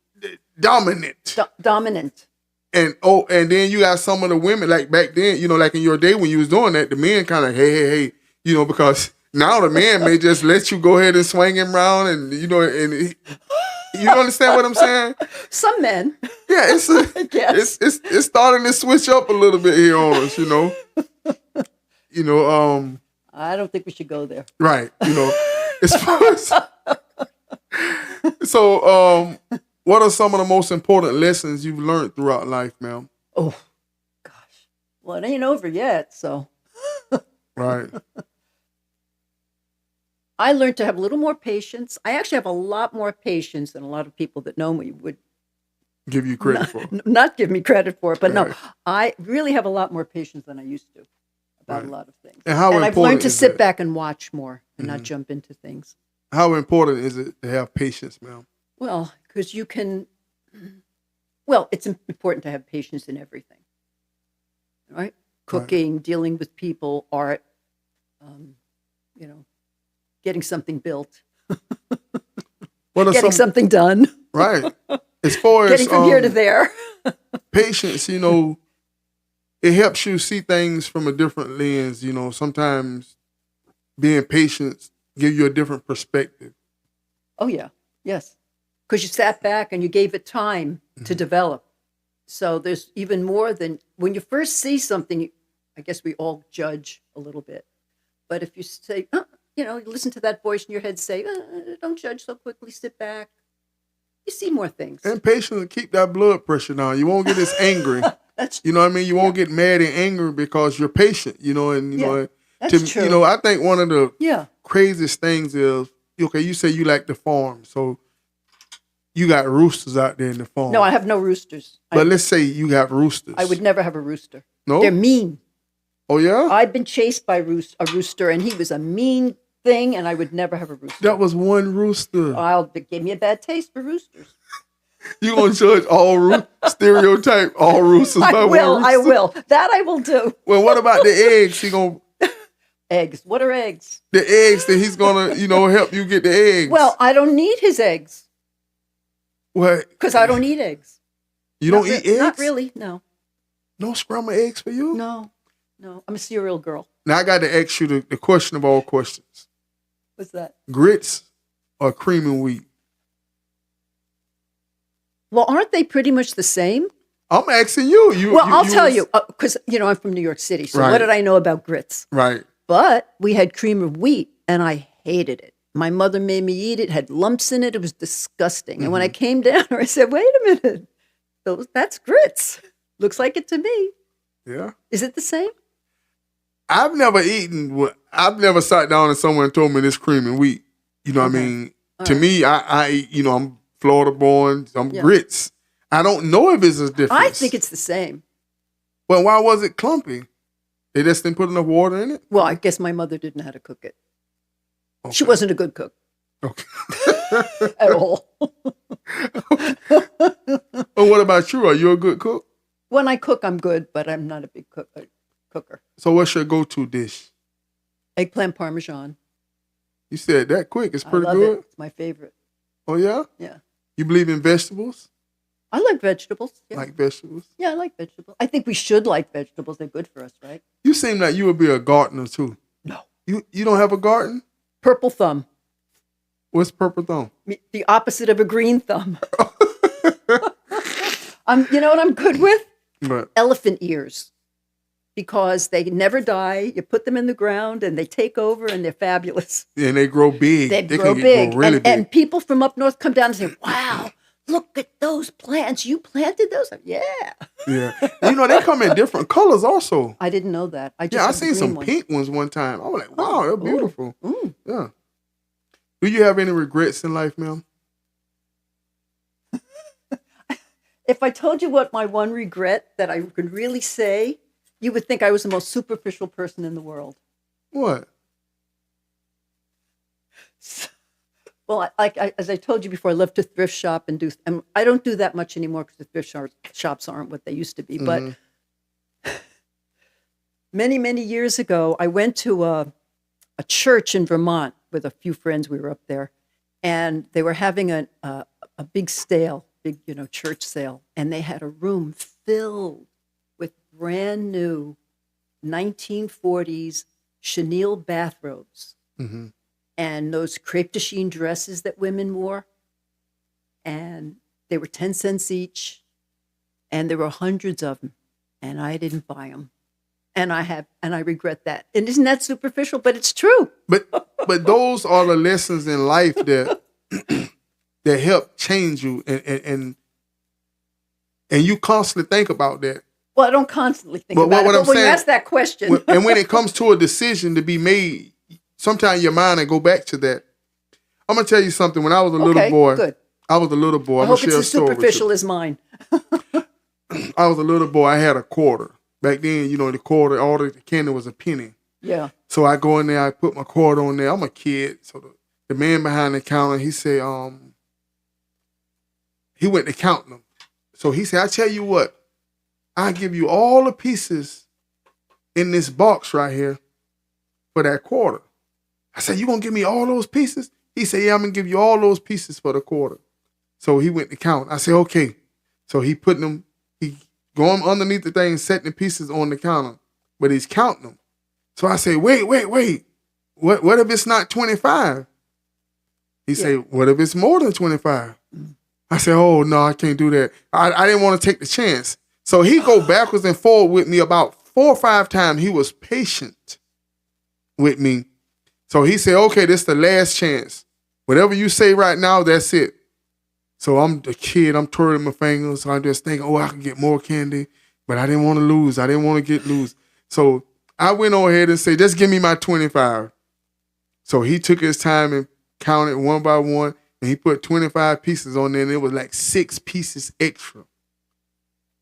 dominant. Dominant. And then you got some of the women, like back then, like in your day when you was doing that, the men kind of, hey, because now the man may just let you go ahead and swing him around, and you understand what I'm saying? Some men. Yeah, it's starting to switch up a little bit here on us, I don't think we should go there. Right, As far as, so, what are some of the most important lessons you've learned throughout life, ma'am? Oh, gosh. Well, it ain't over yet, so. Right. I learned to have a little more patience. I actually have a lot more patience than a lot of people that know me would Give you credit for. not give me credit for it. But Right. no, I really have a lot more patience than I used to about a lot of things. And how I've important learned to is sit that? back and watch more and not jump into things. How important is it to have patience, ma'am? Well, because you can, well, it's important to have patience in everything, right? Cooking, dealing with people, art, you know, getting something built, What are getting some, something done, right? As far as getting from here to there. patience, it helps you see things from a different lens. Sometimes being patient give you a different perspective. Oh, yeah. Yes. Because you sat back and you gave it time to develop. So there's even more than when you first see something, I guess we all judge a little bit. But if you say, you listen to that voice in your head say, don't judge so quickly, sit back. You see more things. And patience to keep that blood pressure down. You won't get as angry. That's You know what I mean? You won't get mad and angry because you're patient, that's true. I think one of the Yeah. craziest things is, okay, you say you like the farm, so you got roosters out there in the farm. No, I have no roosters. But let's say you got roosters. I would never have a rooster. No? They're mean. Oh, yeah? I've been chased by a rooster, and he was a mean thing, and I would never have a rooster. That was one rooster. It gave me a bad taste for roosters. You gonna judge stereotype all roosters by one rooster? I will. That I will do. Well, what about the eggs? He gonna Eggs. What are eggs? the eggs that he's gonna help you get the eggs. Well, I don't need his eggs What? because I don't eat eggs. You don't eat eggs? Not really. No. No scrambled eggs for you? No. I'm a cereal girl. Now I got to ask you the question of all questions: What's that? grits or cream and wheat? Well, aren't they pretty much the same? I'm asking you. I'll tell you because I'm from New York City. So Right. what did I know about grits? Right. But we had cream of wheat, and I hated it. My mother made me eat it. Had lumps in it. It was disgusting. And when I came down, I said, "Wait a minute, that's grits. Looks like it to me. Yeah. Is it the same?" I've never sat down and someone told me this cream and wheat. You know what I mean? To me, I eat, I'm Florida born, I'm grits. I don't know if it's a difference. I think it's the same. Well, why was it clumpy? They just didn't put enough water in it? Well, I guess my mother didn't know how to cook it. Okay. She wasn't a good cook Okay. at all. Well, what about you? Are you a good cook? When I cook, I'm good, but I'm not a big cooker. So what's your go-to dish? Eggplant parmesan. You said that quick. It's pretty I love good. it. It's my favorite. Oh, yeah? Yeah. You believe in vegetables? I like vegetables. Yeah. Like vegetables? Yeah, I like vegetables. I think we should like vegetables. They're good for us, right? You seem like you would be a gardener, too. No. You don't have a garden? Purple thumb. What's purple thumb? The opposite of a green thumb. You know what I'm good with? But Elephant ears. Because they never die. You put them in the ground and they take over and they're fabulous. and they grow big. They grow grow big. really big. And people from up north come down and say, "Wow, look at those plants. You planted those?" Yeah. Yeah. They come in different colors also. I didn't know that. I Yeah, I have the seen green some ones. pink ones one time. I was like, wow, they're beautiful. Ooh. Yeah. Do you have any regrets in life, ma'am? If I told you what my one regret that I could really say, you would think I was the most superficial person in the world. What? Well, as I told you before, I love to thrift shop and I don't do that much anymore because the thrift shops aren't what they used to be. But many, many years ago, I went to a church in Vermont with a few friends. We were up there, and they were having a big sale, church sale, and they had a room filled with brand new 1940s chenille bathrobes. Mm-hmm. And those crepe de chine dresses that women wore. And they were 10 cents each. And there were hundreds of them. And I didn't buy them. And I regret that. And isn't that superficial? But it's true. But those are the lessons in life that that help change you, and you constantly think about that. Well, I don't constantly think about it. But when you ask that question, and when it comes to a decision to be made, sometimes your mind will go back to that. I'm gonna tell you something. When I was a little boy, good. I was a little boy. I hope it's as superficial as mine. I was a little boy. I had a quarter. Back then, the quarter, all the candy was a penny. Yeah. So I go in there, I put my quarter on there. I'm a kid. So the man behind the counter, he said, he went to count them. So he said, I tell you what, I'll give you all the pieces in this box right here for that quarter. I said, you gonna give me all those pieces? He said, yeah, I'm gonna give you all those pieces for the quarter. So he went to count. I said, okay. So he going underneath the thing, setting the pieces on the counter, but he's counting them. So I say, wait. What if it's not 25? He said, what if it's more than 25? I said, oh, no, I can't do that. I didn't want to take the chance. So he go backwards and forward with me about 4 or 5 times. He was patient with me. So he said, okay, this is the last chance. Whatever you say right now, that's it. So I'm the kid, I'm twirling my fingers. So I'm just thinking, I can get more candy. But I didn't want to lose. I didn't want to get loose. So I went on ahead and said, just give me my 25. So he took his time and counted one by one. And he put 25 pieces on there. And it was like 6 pieces extra.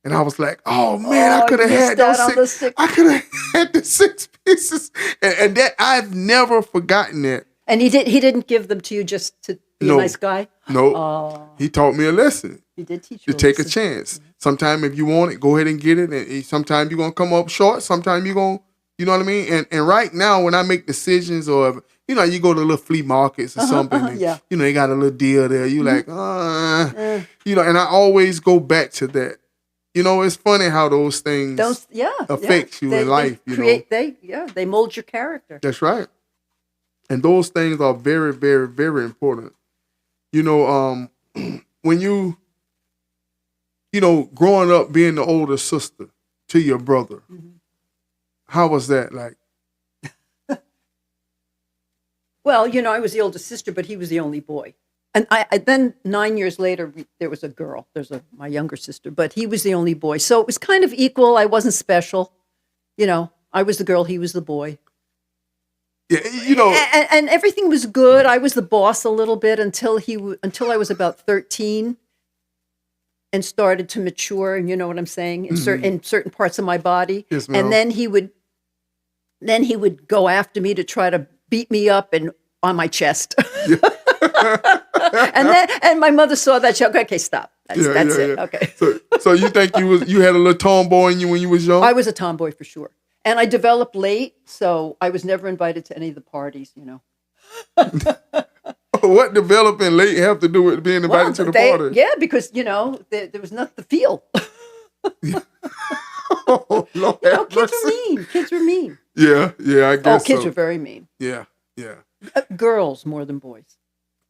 And I was like, oh, man, I could have had those 6. I could have had the 6 pieces. And that, I've never forgotten that. And he didn't give them to you just to be a nice guy? No. He taught me a lesson. He did teach you to take a chance. Mm-hmm. Sometimes if you want it, go ahead and get it. And sometimes you're going to come up short. Sometimes you're going to, you know what I mean? And right now, when I make decisions or, you go to little flea markets or something. And, they got a little deal there. You like, and I always go back to that. It's funny how those things affect you in life. They mold your character. That's right. And those things are very, very, very important. When you, growing up being the older sister to your brother, how was that like? Well, I was the older sister, but he was the only boy. And I then 9 years later, there was a girl. My younger sister, but he was the only boy. So it was kind of equal. I wasn't special. I was the girl, he was the boy. Yeah, and everything was good. I was the boss a little bit until I was about 13 and started to mature. And you know what I'm saying? In certain parts of my body. Yes, ma'am. And then he would go after me to try to beat me up and on my chest. Yeah. and my mother saw that. She said, okay, stop. That's it. Yeah. Okay. So you think you had a little tomboy in you when you was young? I was a tomboy for sure. And I developed late, so I was never invited to any of the parties, What developing late have to do with being invited to the party? Yeah, because, there was nothing to feel. Oh, Lord, kids were mean. Yeah, I guess kids are very mean. Yeah. Girls more than boys.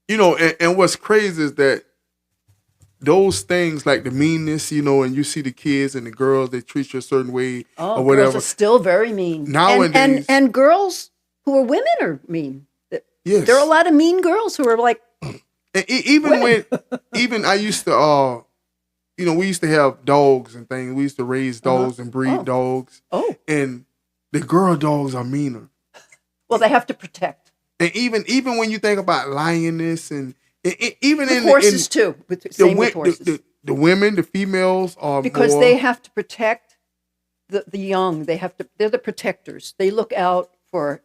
And what's crazy is that those things like the meanness, and you see the kids and the girls, they treat you a certain way or whatever. Girls are still very mean. Nowadays. And girls who are women are mean. Yes. There are a lot of mean girls who are like and even I used to, we used to have dogs and things. We used to raise dogs and breed dogs. Oh. And the girl dogs are meaner. Well, they have to protect. And even when you think about lioness and even in horses too, with horses. The women, the females are because more, they have to protect the young. They're the protectors. They look out for,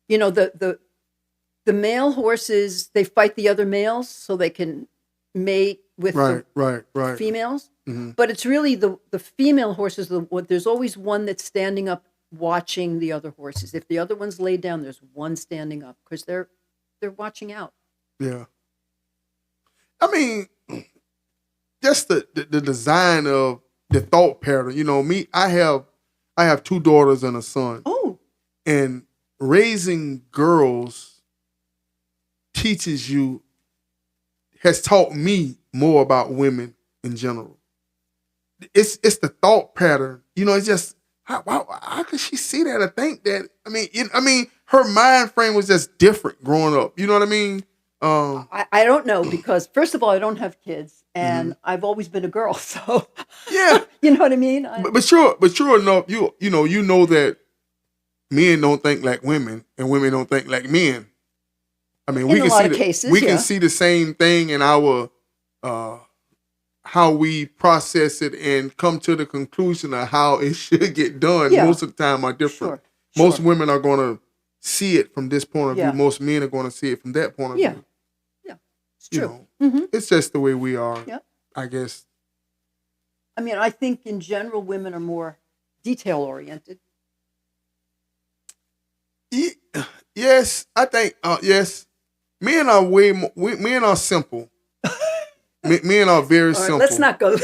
the male horses. They fight the other males so they can mate with the females. Mm-hmm. But it's really the female horses. There's always one that's standing up, watching the other horses. If the other one's laid down, there's one standing up because they're watching out. Yeah. I mean, just the design of the thought pattern. Me, I have 2 daughters and a son. Oh. And raising girls has taught me more about women in general. It's the thought pattern. It's just how could she see that or think that? I mean, her mind frame was just different growing up. You know what I mean? I don't know because first of all, I don't have kids, and I've always been a girl. So Yeah, you know what I mean. but sure enough, you know that men don't think like women, and women don't think like men. I mean, In a lot of cases, we yeah. can see the same thing in our how we process it and come to the conclusion of how it should get done. Yeah. Most of the time are different. Sure. Most women are going to see it from this point of Yeah. view. Most men are going to see it from that point of Yeah. view. Yeah, it's true. It's just the way we are. Yeah. I guess. I mean, I think in general, women are more detail oriented. Yes, I think yes. Men are way more. Men are simple. Men are very All right, simple. let's not go.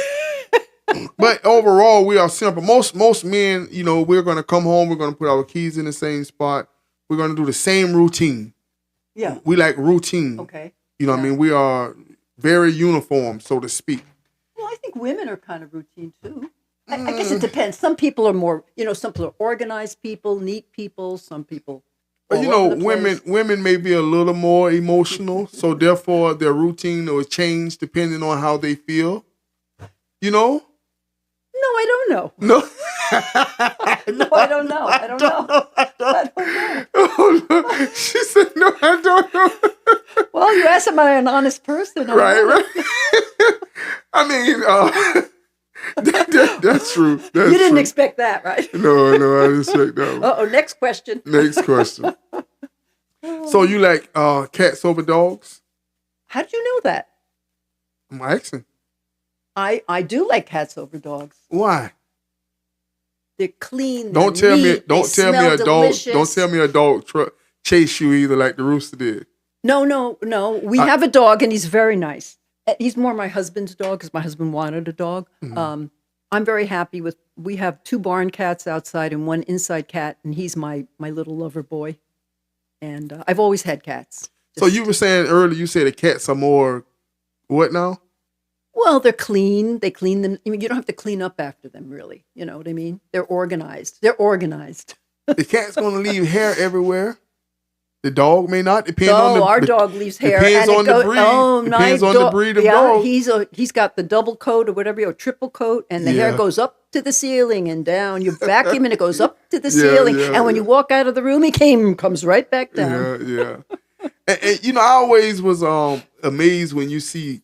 But overall, we are simple. Most men, we're going to come home. We're going to put our keys in the same spot. We're going to do the same routine. Yeah. We like routine. Okay. You know what I mean? We are very uniform, so to speak. Well, I think women are kind of routine too. I guess it depends. Some people are more, some people are organized people, neat people. Some people. But women may be a little more emotional, so therefore their routine will change depending on how they feel. No, I don't know. No. No, I don't know. I don't know. I don't know. Oh, no. She said, no, I don't know. Well, you asked am I an honest person? Right. I mean, that's true. That's you didn't true. expect that, right? No, I didn't expect that one. Uh-oh, next question. Next question. So you like cats over dogs? How did you know that? I'm asking. I do like cats over dogs. Why? They're clean. Don't tell me a dog. Delicious. Don't tell me a dog chase you either like the rooster did. No. We have a dog, and he's very nice. He's more my husband's dog because my husband wanted a dog. Mm-hmm. I'm very happy with. We have 2 barn cats outside and 1 inside cat, and he's my little lover boy. And I've always had cats. So you were saying earlier, you said the cats are more what now? Well, they're clean. They clean them. I mean, you don't have to clean up after them, really. You know what I mean? They're organized. The cat's going to leave hair everywhere. The dog may not. Our dog leaves hair. Depends on the breed. Oh, depends on the breed of dog. He's got the double coat or whatever, or triple coat, and the hair goes up to the ceiling and down. You vacuum and it goes up to the ceiling. And when you walk out of the room, he comes right back down. Yeah. and I always was amazed when you see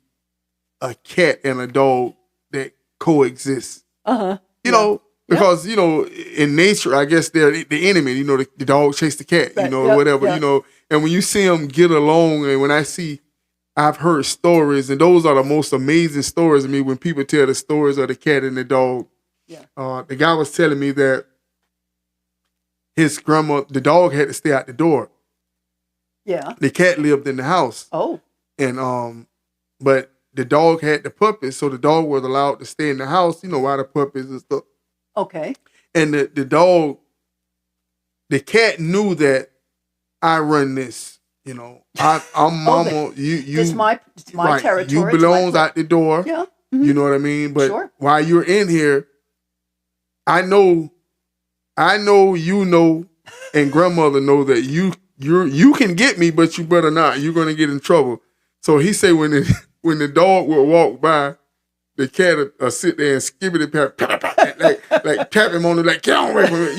a cat and a dog that coexist. You know, because in nature, I guess they're the enemy. The dog chase the cat. Whatever. And when you see them get along, and when I've heard stories, and those are the most amazing stories to me when people tell the stories of the cat and the dog. Yeah. The guy was telling me that his grandma, the dog had to stay out the door. Yeah. The cat lived in the house. Oh. And but the dog had the puppies, so the dog was allowed to stay in the house, while the puppies and stuff. Okay. And the cat knew that I run this, I'm mama. It's my right, territory. You belongs out the door. Yeah. Mm-hmm. You know what I mean? But while you're in here, I know, and grandmother know that you can get me, but you better not. You're gonna get in trouble. So he said when the dog would walk by, the cat would sit there and skibbity pat, like tap him on the get on away from it,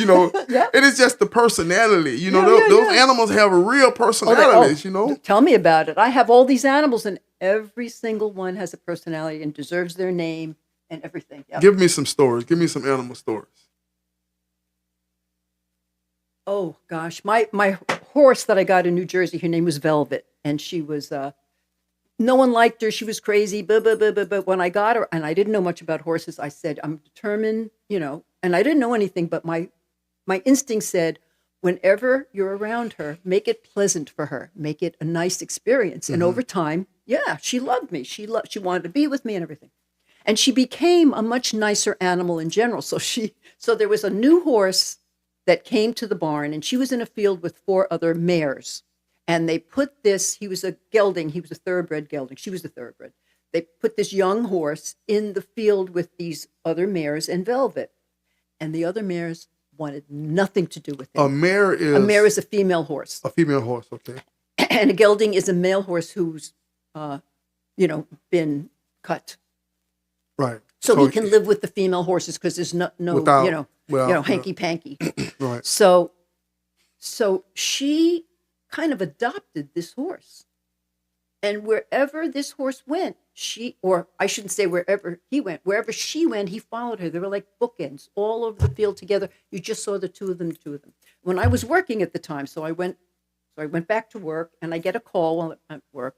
Yeah. It is just the personality, those animals have a real personalities, Tell me about it. I have all these animals, and every single one has a personality and deserves their name and everything. Yep. Give me some stories. Give me some animal stories. Oh gosh, my horse that I got in New Jersey, her name was Velvet, and she was no one liked her. She was crazy. But when I got her, and I didn't know much about horses, I said, I'm determined, and I didn't know anything, but my instinct said, whenever you're around her, make it pleasant for her, make it a nice experience. Mm-hmm. And over time, she loved me. She wanted to be with me and everything. And she became a much nicer animal in general. So there was a new horse that came to the barn, and she was in a field with 4 other mares. And they put he was a gelding, he was a thoroughbred gelding, she was the thoroughbred. They put this young horse in the field with these other mares and Velvet. And the other mares wanted nothing to do with him. A mare is a female horse. A female horse, okay. And a gelding is a male horse who's, been cut. Right. So he can live with the female horses because there's no hanky panky. Right. So she kind of adopted this horse, and wherever this horse went, wherever she went, he followed her. They were like bookends all over the field together. You just saw the two of them. When I was working at the time, so I went back to work, and I get a call while I'm at work,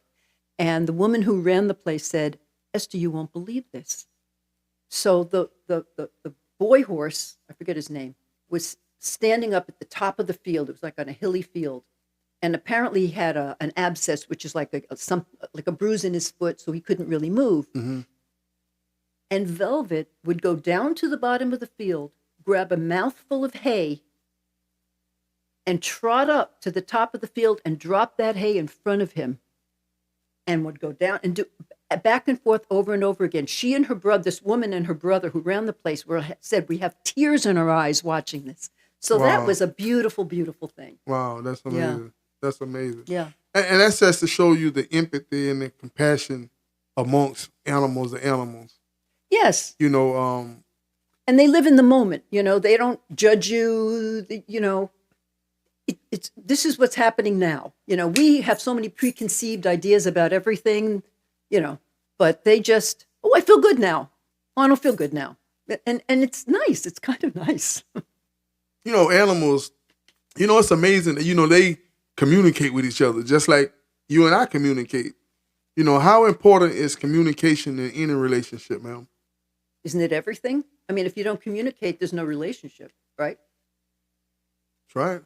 and the woman who ran the place said, "Esther, you won't believe this." So the boy horse, I forget his name, was standing up at the top of the field. It was like on a hilly field. And apparently he had an abscess, which is like a bruise in his foot, so he couldn't really move. Mm-hmm. And Velvet would go down to the bottom of the field, grab a mouthful of hay, and trot up to the top of the field and drop that hay in front of him, and would go down and do back and forth over and over again. She and her brother, this woman and her brother who ran the place, said, "We have tears in our eyes watching this." So that was a beautiful, beautiful thing. Wow, that's amazing. Yeah. That's amazing. Yeah. And that's just to show you the empathy and the compassion amongst animals and animals. Yes. And they live in the moment. They don't judge you. This is what's happening now. We have so many preconceived ideas about everything, but they just, I feel good now. Oh, I don't feel good now. And it's nice. It's kind of nice. Animals, it's amazing that, they communicate with each other just like you and I communicate. How important is communication in any relationship, ma'am? Isn't it everything? I mean, if you don't communicate, there's no relationship, right? That's right.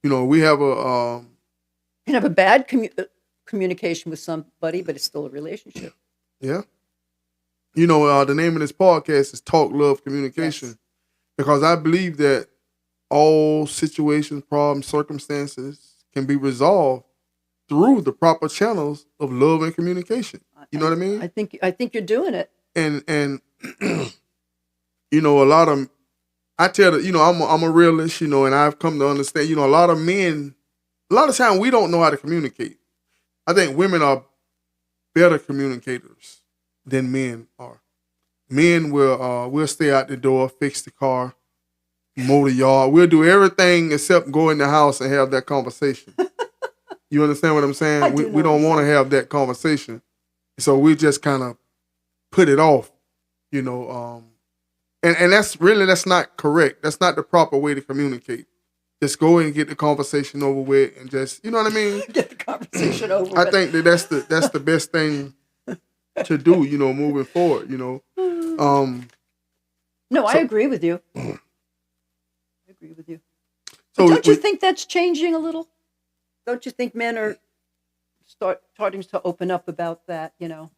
We have you can have a bad communication with somebody, but it's still a relationship. Yeah. The name of this podcast is Talk, Love, Communication. Yes. Because I believe that all situations, problems, circumstances can be resolved through the proper channels of love and communication. You know what I mean? I think you're doing it. And a lot of, I tell that, I'm a realist, and I've come to understand, a lot of men, a lot of times we don't know how to communicate. I think women are better communicators than men are. Men will stay out the door, fix the car, mow the yard. We'll do everything except go in the house and have that conversation. You understand what I'm saying? We don't want to have that conversation. So we just kind of put it off, and that's not correct. That's not the proper way to communicate. Just go and get the conversation over with and just, you know what I mean? Get the conversation over with. I think that's the best thing to do, moving forward, No, I agree with you. So don't you think that's changing a little? Don't you think men are starting to open up about that, the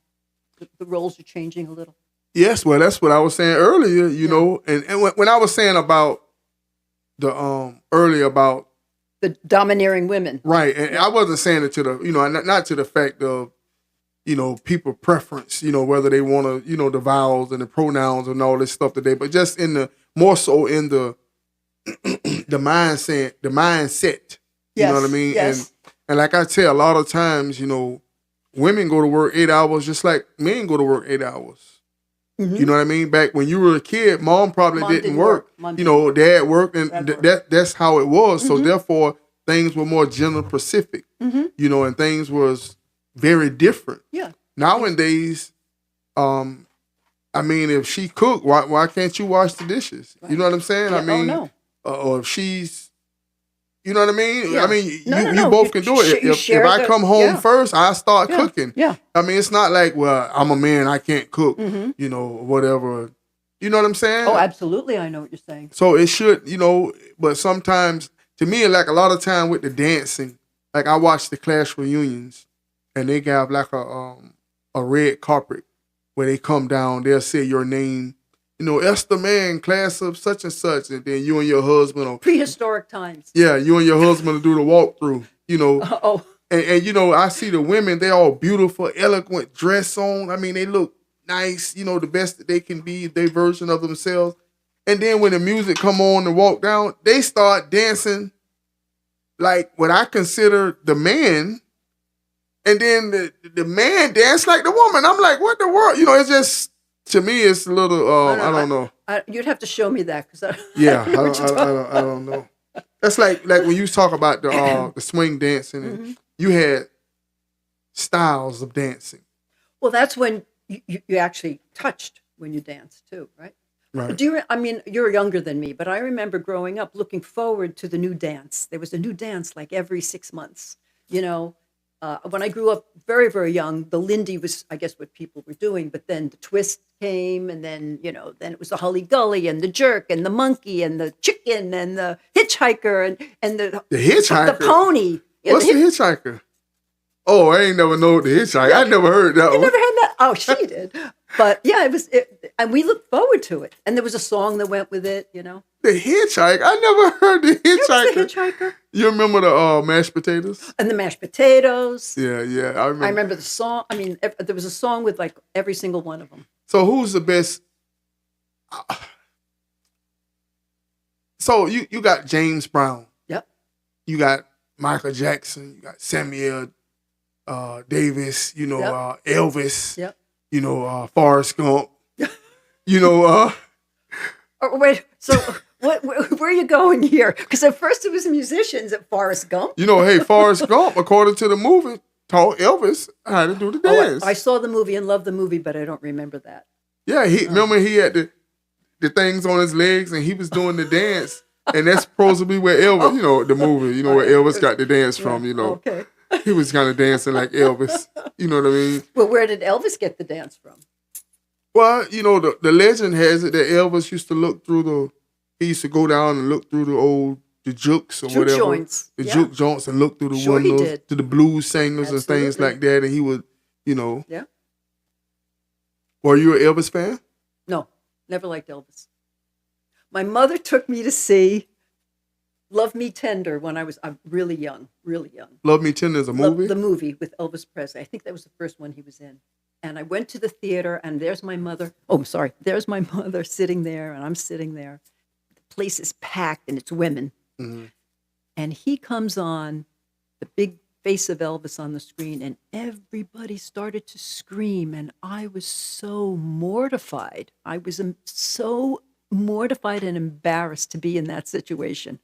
roles are changing a little? Yes, well, that's what I was saying earlier, know, and when I was saying about the earlier about the domineering women, right? And I wasn't saying it to the not to the fact of people preference, whether they want to the vowels and the pronouns and all this stuff today, but just more so in the the mindset. You know what I mean? Yes. And like I tell a lot of times, women go to work 8 hours just like men go to work 8 hours. Mm-hmm. You know what I mean? Back when you were a kid, mom probably didn't work. Dad worked, and that's how it was. Mm-hmm. So therefore, things were more gender specific. Mm-hmm. And things was very different. Yeah. Nowadays, if she cooked, why can't you wash the dishes? Right. You know what I'm saying? Yeah. Or if she's, you know what I mean? Yeah. You both can do it. If I come home first, I start cooking. Yeah. It's not like, well, I'm a man, I can't cook, whatever. You know what I'm saying? Oh, absolutely. I know what you're saying. So it should, but sometimes, to me, like a lot of time with the dancing, like I watch the class reunions and they have like a red carpet where they come down, they'll say your name, Esta Mann, class of such and such, and then you and your husband. Prehistoric times. Yeah, you and your husband will do the walkthrough, Oh. And I see the women, they're all beautiful, eloquent, dress on. They look nice, the best that they can be, their version of themselves. And then when the music come on to walk down, they start dancing like what I consider the man. And then the man dance like the woman. I'm like, what the world? You know, it's just, to me, it's a little, I don't know. You'd have to show me that. Yeah, I don't know. That's like when you talk about the swing dancing, and you had styles of dancing. Well, that's when you actually touched when you danced too, right? Right. I mean, you're younger than me, but I remember growing up looking forward to the new dance. There was a new dance like every 6 months. You know, when I grew up very, very young, the Lindy was, I guess, what people were doing. But then the twist came, and then, you know, then it was the Hully Gully and the jerk and the monkey and the chicken and the hitchhiker and the hitchhiker, the pony. What's the hitchhiker? Oh, I ain't never know the hitchhiker. I never heard that one. You never heard that? Oh, she did. But yeah, and we looked forward to it. And there was a song that went with it, you know. The hitchhiker? I never heard the hitchhiker. The hitchhiker. You remember the mashed potatoes? And the mashed potatoes. Yeah, I remember. I remember the song. I mean, there was a song with like every single one of them. So who's the best? So you got James Brown. Yep. You got Michael Jackson. You got Samuel Davis. You know, Elvis. Yep. You know, Forrest Gump. You know. Oh, wait. So where are you going here? Because at first it was musicians at Forrest Gump. You know, hey, Forrest Gump, according to the movie, taught Elvis how to do the dance. I saw the movie and loved the movie, but I don't remember that. Yeah, remember he had the things on his legs and he was doing the dance. And that's supposed to be where Elvis, you know, the movie, you know, where Elvis got the dance from, you know. Okay. He was kind of dancing like Elvis. You know what I mean? Well, where did Elvis get the dance from? Well, you know, the legend has it that Elvis used to look through he used to go down and look through the jukes or juke whatever. Joints. The juke joints and look through the windows to the blues singers and things like that. And he would, you know. Yeah. Were you an Elvis fan? No, never liked Elvis. My mother took me to see Love Me Tender when I was really young, really young. Love Me Tender is a movie? The movie with Elvis Presley. I think that was the first one he was in. And I went to the theater, and there's my mother. Oh, I'm sorry. There's my mother sitting there, and I'm sitting there. The place is packed, and it's women. Mm-hmm. And he comes on, the big face of Elvis on the screen, and everybody started to scream, and I was so mortified. I was so mortified and embarrassed to be in that situation.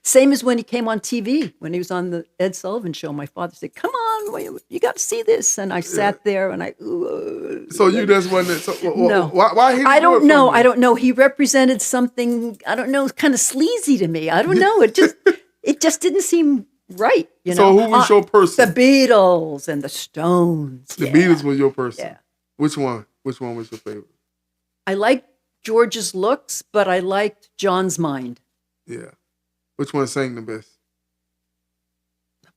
Same as when he came on TV, when he was on the Ed Sullivan Show. My father said, "Come on, you got to see this." And I sat there and So you just wasn't. So, no. Why he? I don't know. I don't know. He represented something. I don't know. Kind of sleazy to me. I don't know. It just didn't seem right. You know. So who was your person? The Beatles and the Stones. The Beatles was your person. Yeah. Which one? Which one was your favorite? I liked George's looks, but I liked John's mind. Yeah. Which one sang the best?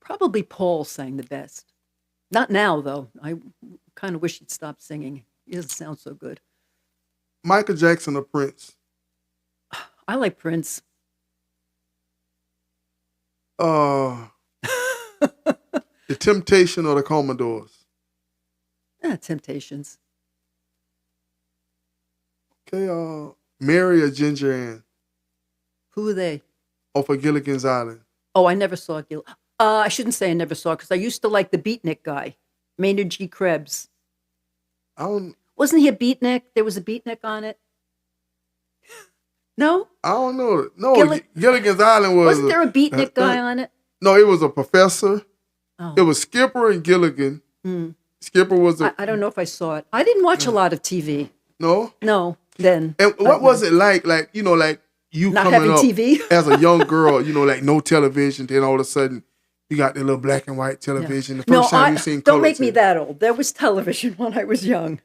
Probably Paul sang the best. Not now, though. I kind of wish he'd stop singing. He doesn't sound so good. Michael Jackson or Prince? I like Prince. The Temptation or the Commodores? Temptations. Okay, Mary or Ginger Ann? Who are they? Off of Gilligan's Island. Oh, I never saw Gil. I shouldn't say I never saw, because I used to like the beatnik guy, Maynard G. Krebs. Wasn't he a beatnik? There was a beatnik on it. No? I don't know. No, Gilligan's Island was... Wasn't there a beatnik guy on it? No, it was a professor. Oh. It was Skipper and Gilligan. Skipper was I don't know if I saw it. I didn't watch a lot of TV. No? No, then. And what was it like? Like, you know, like you not coming having up TV? as a young girl, you know, like no television, then all of a sudden you got the little black and white television. Yeah. The first time you seen color. Don't make me that old. There was television when I was young,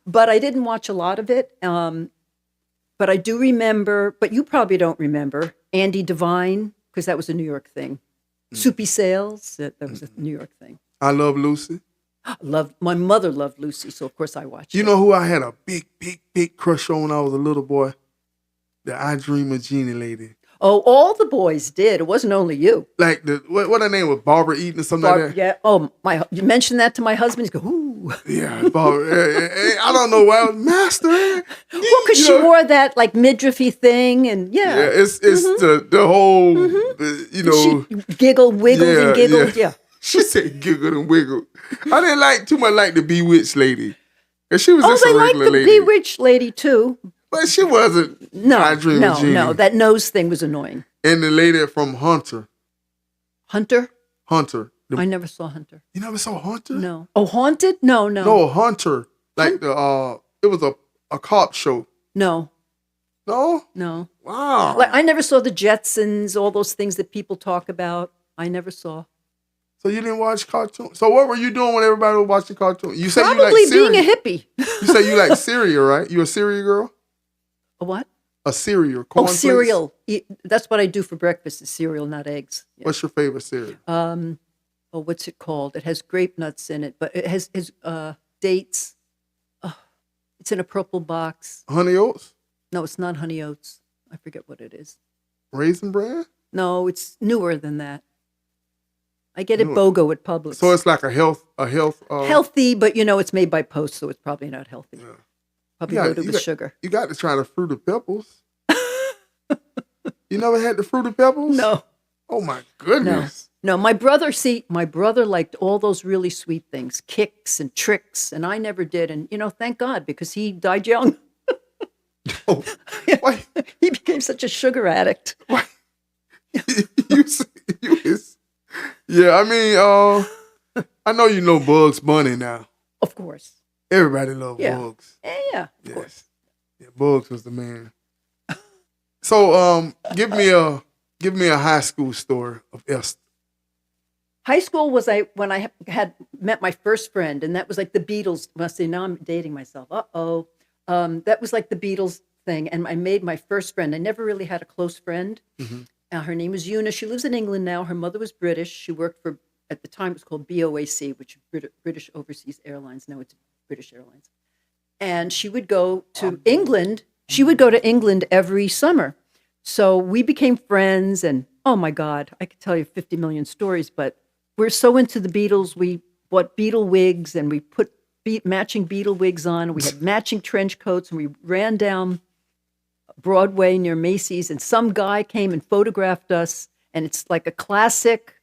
but I didn't watch a lot of it. But I do remember, but you probably don't remember, Andy Devine, because that was a New York thing. Soupy Sales, that was a New York thing. I Love Lucy. My mother loved Lucy, so of course I watched it. You know who I had a big crush on when I was a little boy? The I Dream of Jeannie lady. Oh, all the boys did. It wasn't only you. Like what her name was, Barbara Eaton or something like that? Yeah. Oh, you mentioned that to my husband. He's go, ooh. Yeah, Barbara. I don't know why I was master. Well, because she wore that like midriffy thing, and Yeah, it's the whole, you know. She giggled, wiggled, and giggled. Yeah. She said giggled and wiggled. I didn't like too much like the Bewitched lady. And she was just a regular lady. The Bewitched lady too. But she wasn't. No, Jeannie. no. That nose thing was annoying. And the lady from Hunter. Hunter? I never saw Hunter. You never saw Hunter? No. Oh, Haunted? No. No, Hunter. Like it was a cop show. No. No? No. Wow. Like I never saw the Jetsons, all those things that people talk about. I never saw. So you didn't watch cartoons? So what were you doing when everybody was watching cartoons? You said Probably you like being a hippie. You say you like cereal, right? You a cereal girl? A what? A cereal. Cereal. That's what I do for breakfast is cereal, not eggs. Yeah. What's your favorite cereal? What's it called? It has grape nuts in it, but it has dates. Oh, it's in a purple box. Honey Oats? No, it's not Honey Oats. I forget what it is. Raisin Bran? No, it's newer than that. I get it BOGO at Publix. So it's like a health. Healthy, but it's made by Post, so it's probably not healthy. Yeah. Probably loaded with sugar. You got to try the Fruity Pebbles. You never had the Fruity Pebbles? No. Oh my goodness. No, my brother liked all those really sweet things, kicks and tricks, and I never did. And, thank God, because he died young. Oh, why? He became such a sugar addict. Why? Yeah, I mean, I know you know Bugs Bunny now. Of course. Everybody loves Bugs. Yeah, of course. Yeah, Bugs was the man. So, give me a high school story of Esther. High school was when I had met my first friend, and that was like the Beatles. Must say now I'm dating myself. That was like the Beatles thing, and I made my first friend. I never really had a close friend. Mm-hmm. Her name was Una. She lives in England now. Her mother was British. She worked for, at the time it was called BOAC, which is British Overseas Airlines. Now it's British Airlines. And she would go to England. She would go to England every summer. So we became friends, and oh my God, I could tell you 50 million stories, but we're so into the Beatles. We bought Beatle wigs, and we put matching Beatle wigs on. We had matching trench coats, and we ran down Broadway near Macy's, and some guy came and photographed us, and it's like a classic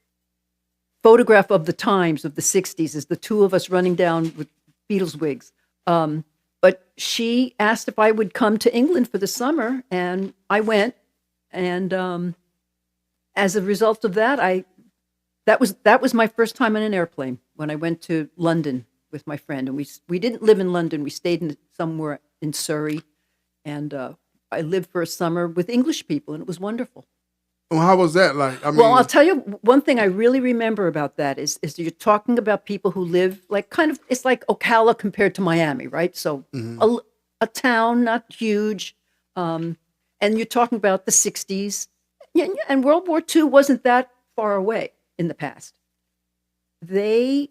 photograph of the times of the 60s is the two of us running down with Beatles wigs. But she asked if I would come to England for the summer, and I went, and as a result of that, that was my first time on an airplane when I went to London with my friend, and we didn't live in London. We stayed somewhere in Surrey, and I lived for a summer with English people, and it was wonderful. Well, how was that like? I mean, well, I'll tell you one thing I really remember about that is you're talking about people who live like it's like Ocala compared to Miami, right? So a town, not huge, and you're talking about the 60s, and World War II wasn't that far away in the past. They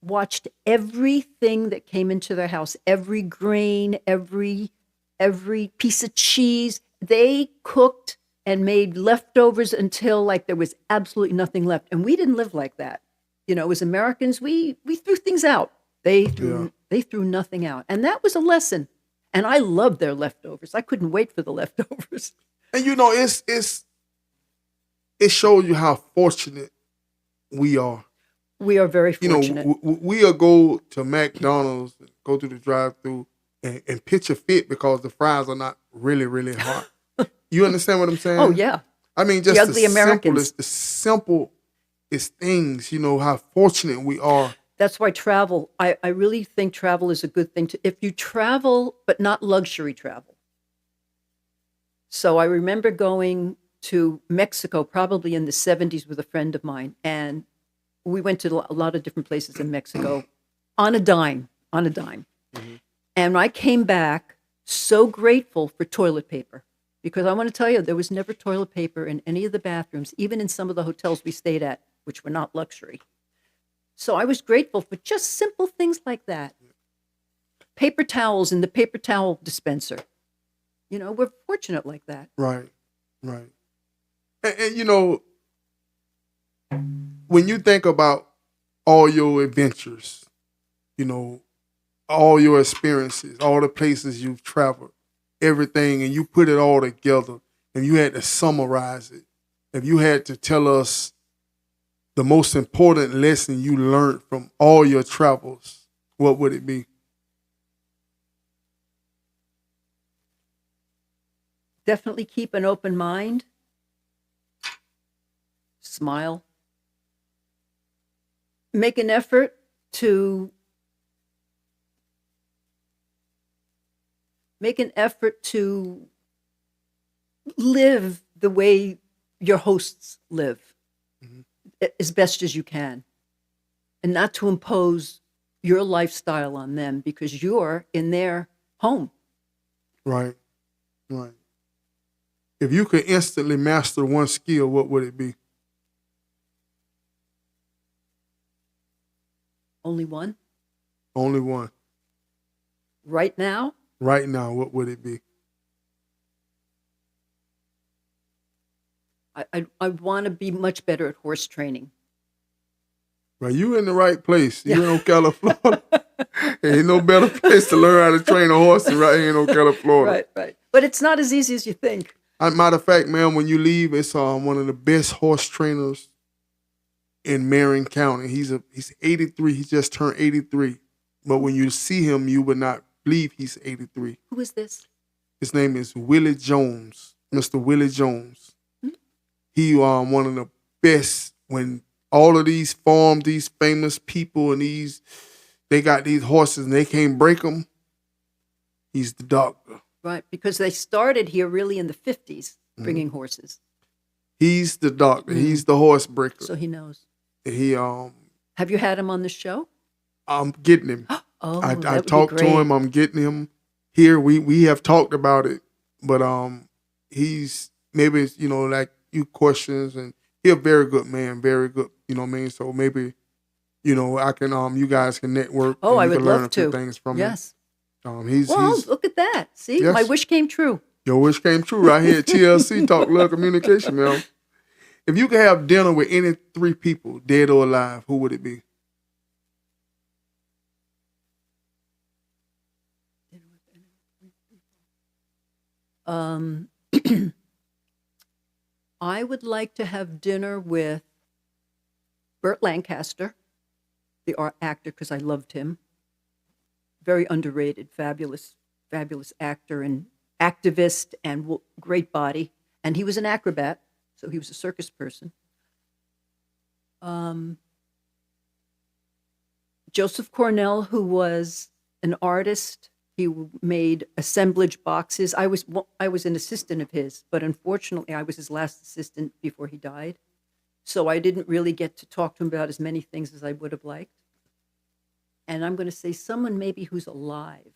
watched everything that came into their house, every grain, every piece of cheese. They cooked and made leftovers until like there was absolutely nothing left. And we didn't live like that. As Americans, we threw things out. They threw nothing out. And that was a lesson. And I loved their leftovers. I couldn't wait for the leftovers. And it shows you how fortunate we are. We are very fortunate. We'll go to McDonald's, go to the drive-thru, and pitch a fit because the fries are not really, really hot. You understand what I'm saying? Oh, yeah. I mean, just the ugly Americans. The simplest things, how fortunate we are. That's why travel, I really think travel is a good thing. If you travel, but not luxury travel. So I remember going to Mexico probably in the 70s with a friend of mine, and we went to a lot of different places in Mexico on a dime. Mm-hmm. And I came back so grateful for toilet paper, because I want to tell you, there was never toilet paper in any of the bathrooms, even in some of the hotels we stayed at, which were not luxury. So I was grateful for just simple things like that. Paper towels in the paper towel dispenser. We're fortunate like that. Right. And when you think about all your adventures, all your experiences, all the places you've traveled, everything, and you put it all together, and you had to summarize it, if you had to tell us the most important lesson you learned from all your travels, what would it be? Definitely keep an open mind. Smile. Make an effort to live the way your hosts live as best as you can, and not to impose your lifestyle on them because you're in their home. Right. If you could instantly master one skill, what would it be? Only one? Only one. Right now? Right now, what would it be? I want to be much better at horse training. Right, you in the right place. You in Ocala, Florida. Ain't no better place to learn how to train a horse than right here in Ocala, Florida. Right. But it's not as easy as you think. Matter of fact, man, when you leave, it's one of the best horse trainers in Marion County. He's 83. He just turned 83. But when you see him, you would not believe he's 83. Who is this? His name is Willie Jones, Mr. Willie Jones. Mm-hmm. He one of the best when all of these farms, these famous people, and they got these horses and they can't break them. He's the doctor. Right, because they started here really in the 50s, bringing horses. He's the doctor. He's the horse breaker. So he knows. He Have you had him on the show? I'm getting him. I talked to him. I'm getting him here. We have talked about it, but he's maybe like you questions, and he's a very good man, very good. You know what I mean? So maybe I can you guys can network. Oh, and I would learn love a few to. things from yes. him. He's Look at that. See, yes. My wish came true. Your wish came true right here at TLC Talk Love Communication, man. If you could have dinner with any 3 people, dead or alive, who would it be? I would like to have dinner with Burt Lancaster, the actor, because I loved him. Very underrated, fabulous actor and activist and great body. And he was an acrobat, so he was a circus person. Joseph Cornell, who was an artist, he made assemblage boxes. I was an assistant of his, but unfortunately I was his last assistant before he died. So I didn't really get to talk to him about as many things as I would have liked. And I'm going to say someone maybe who's alive.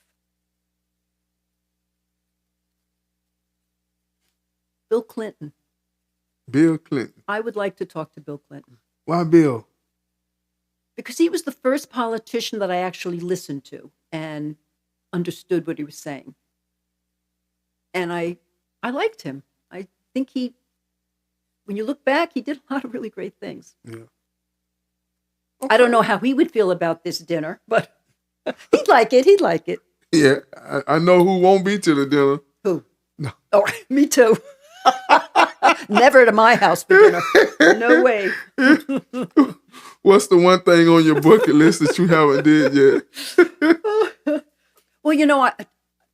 Bill Clinton. Bill Clinton. I would like to talk to Bill Clinton. Why Bill? Because he was the first politician that I actually listened to and understood what he was saying. And I liked him. I think when you look back, he did a lot of really great things. Yeah. Okay. I don't know how he would feel about this dinner, but he'd like it. Yeah, I know who won't be to the dinner. Who? No. Oh, me too. Never to my house for dinner. No way. What's the one thing on your bucket list that you haven't did yet? Well,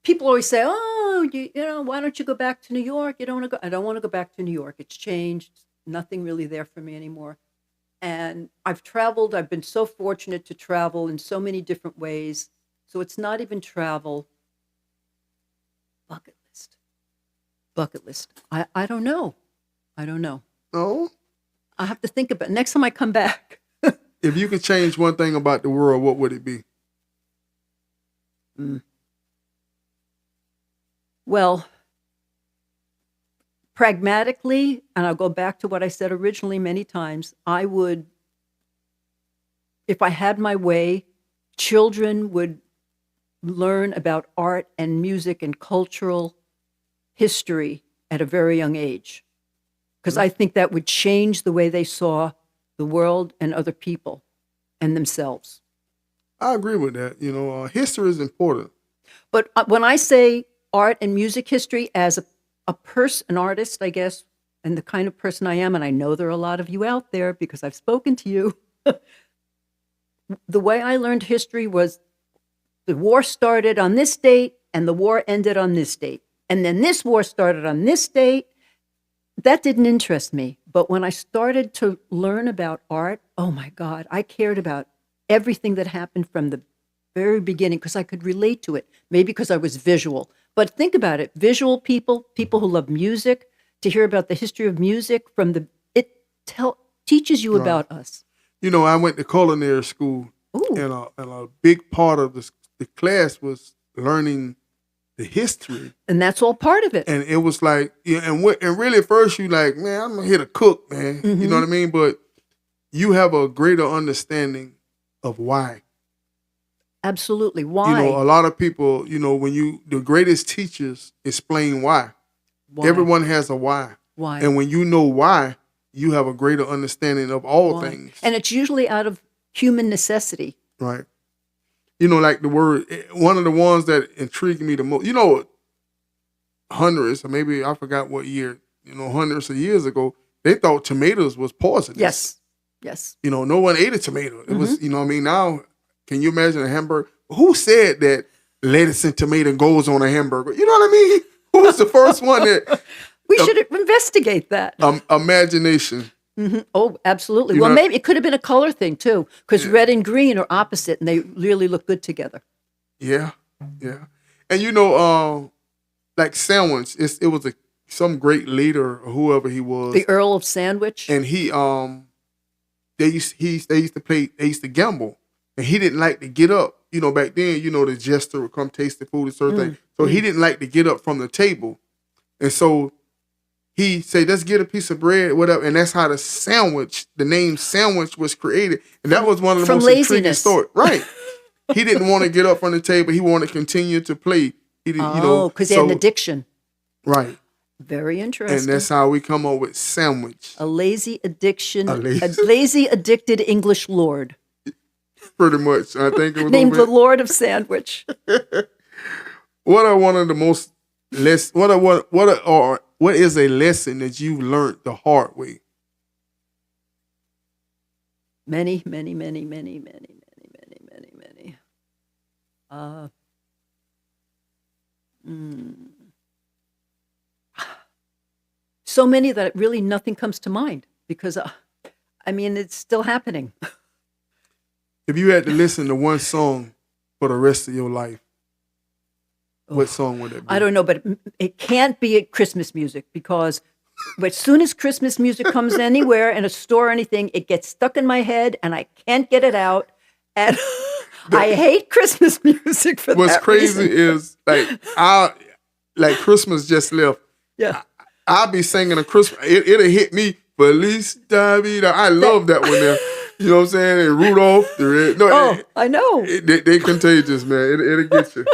people always say, "Oh, why don't you go back to New York? You don't want to go." I don't want to go back to New York. It's changed. Nothing really there for me anymore. And I've traveled. I've been so fortunate to travel in so many different ways. So it's not even travel. Bucket list. I don't know. No? I have to think about it. Next time I come back. If you could change one thing about the world, what would it be? Well, pragmatically, and I'll go back to what I said originally many times, I would, if I had my way, children would learn about art and music and cultural history at a very young age. because I think that would change the way they saw the world and other people and themselves. I agree with that. History is important. But when I say art and music history as an artist, I guess, and the kind of person I am, and I know there are a lot of you out there because I've spoken to you, the way I learned history was the war started on this date and the war ended on this date. And then this war started on this date. That didn't interest me. But when I started to learn about art, oh my God, I cared about everything that happened from the very beginning because I could relate to it. Maybe because I was visual. But think about it. Visual people who love music, to hear about the history of music teaches you about us. I went to culinary school, and a big part of the class was learning the history. And that's all part of it. And it was like, and really at first you like, man, I'm here to cook, man. Mm-hmm. You know what I mean? But you have a greater understanding of why. Absolutely. Why? A lot of people, when the greatest teachers explain why. Everyone has a why. Why? And when you know why, you have a greater understanding of all things. And it's usually out of human necessity. Right. Like the word, one of the ones that intrigued me the most, hundreds, or maybe I forgot what year, hundreds of years ago, they thought tomatoes was poisonous. Yes. No one ate a tomato. It was, now, can you imagine a hamburger? Who said that lettuce and tomato goes on a hamburger? You know what I mean? Who was the first one that? We should investigate that. Imagination. Mm-hmm. Oh, absolutely. Well, maybe it could have been a color thing too, because red and green are opposite, and they really look good together. Yeah. And like Sandwich, it was some great leader or whoever he was. The Earl of Sandwich. And they used to gamble, and he didn't like to get up. Back then, the jester would come taste the food and certain things. So he didn't like to get up from the table, and so he said, let's get a piece of bread, whatever. And that's how the name Sandwich was created. And that was one of the most intriguing stories. Right. He didn't want to get up from the table. He wanted to continue to play. He didn't, because he had an addiction. Right. Very interesting. And that's how we come up with Sandwich. A lazy addiction. A lazy addicted English lord. Pretty much. I think it was named the Lord of Sandwich. What are one of the most what is a lesson that you learned the hard way? Many. So many that really nothing comes to mind because, it's still happening. If you had to listen to one song for the rest of your life, what song would it be? I don't know, but it can't be Christmas music because as soon as Christmas music comes anywhere in a store or anything, it gets stuck in my head and I can't get it out. And I hate Christmas music for What's that crazy reason. is Christmas just left. Yeah. I'll be singing a Christmas. It'll hit me. Feliz David. I love that one there. You know what I'm saying? And Rudolph. I know. They contagious, man. It'll get you.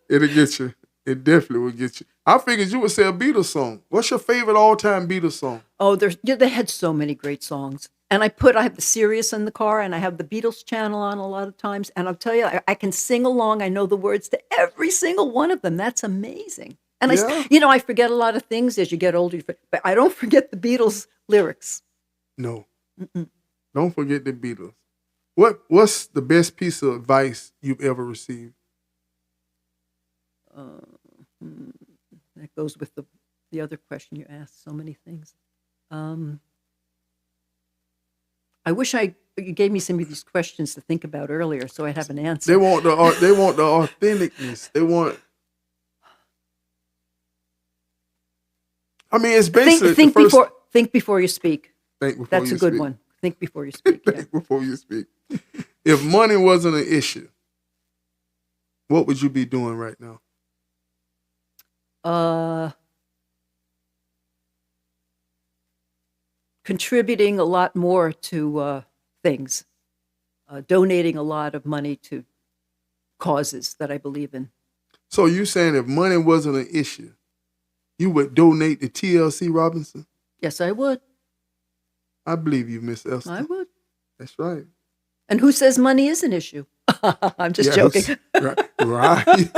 It'll get you. It definitely will get you. I figured you would say a Beatles song. What's your favorite all-time Beatles song? Oh, they had so many great songs. And I have the Sirius in the car, and I have the Beatles channel on a lot of times. And I'll tell you, I can sing along. I know the words to every single one of them. That's amazing. And I forget a lot of things as you get older, but I don't forget the Beatles lyrics. No. Mm-mm. Don't forget the Beatles. What's the best piece of advice you've ever received? That goes with the other question you asked. So many things. I wish you gave me some of these questions to think about earlier, so I'd have an answer. They want the authenticness. They want. It's basically think before you speak. That's a good one. Think before you speak. Think before you speak. If money wasn't an issue, what would you be doing right now? Contributing a lot more to things, donating a lot of money to causes that I believe in. So you saying if money wasn't an issue, you would donate to TLC Robinson? Yes, I would. I believe you, Miss Esther. I would. That's right. And who says money is an issue? I'm just joking. Right.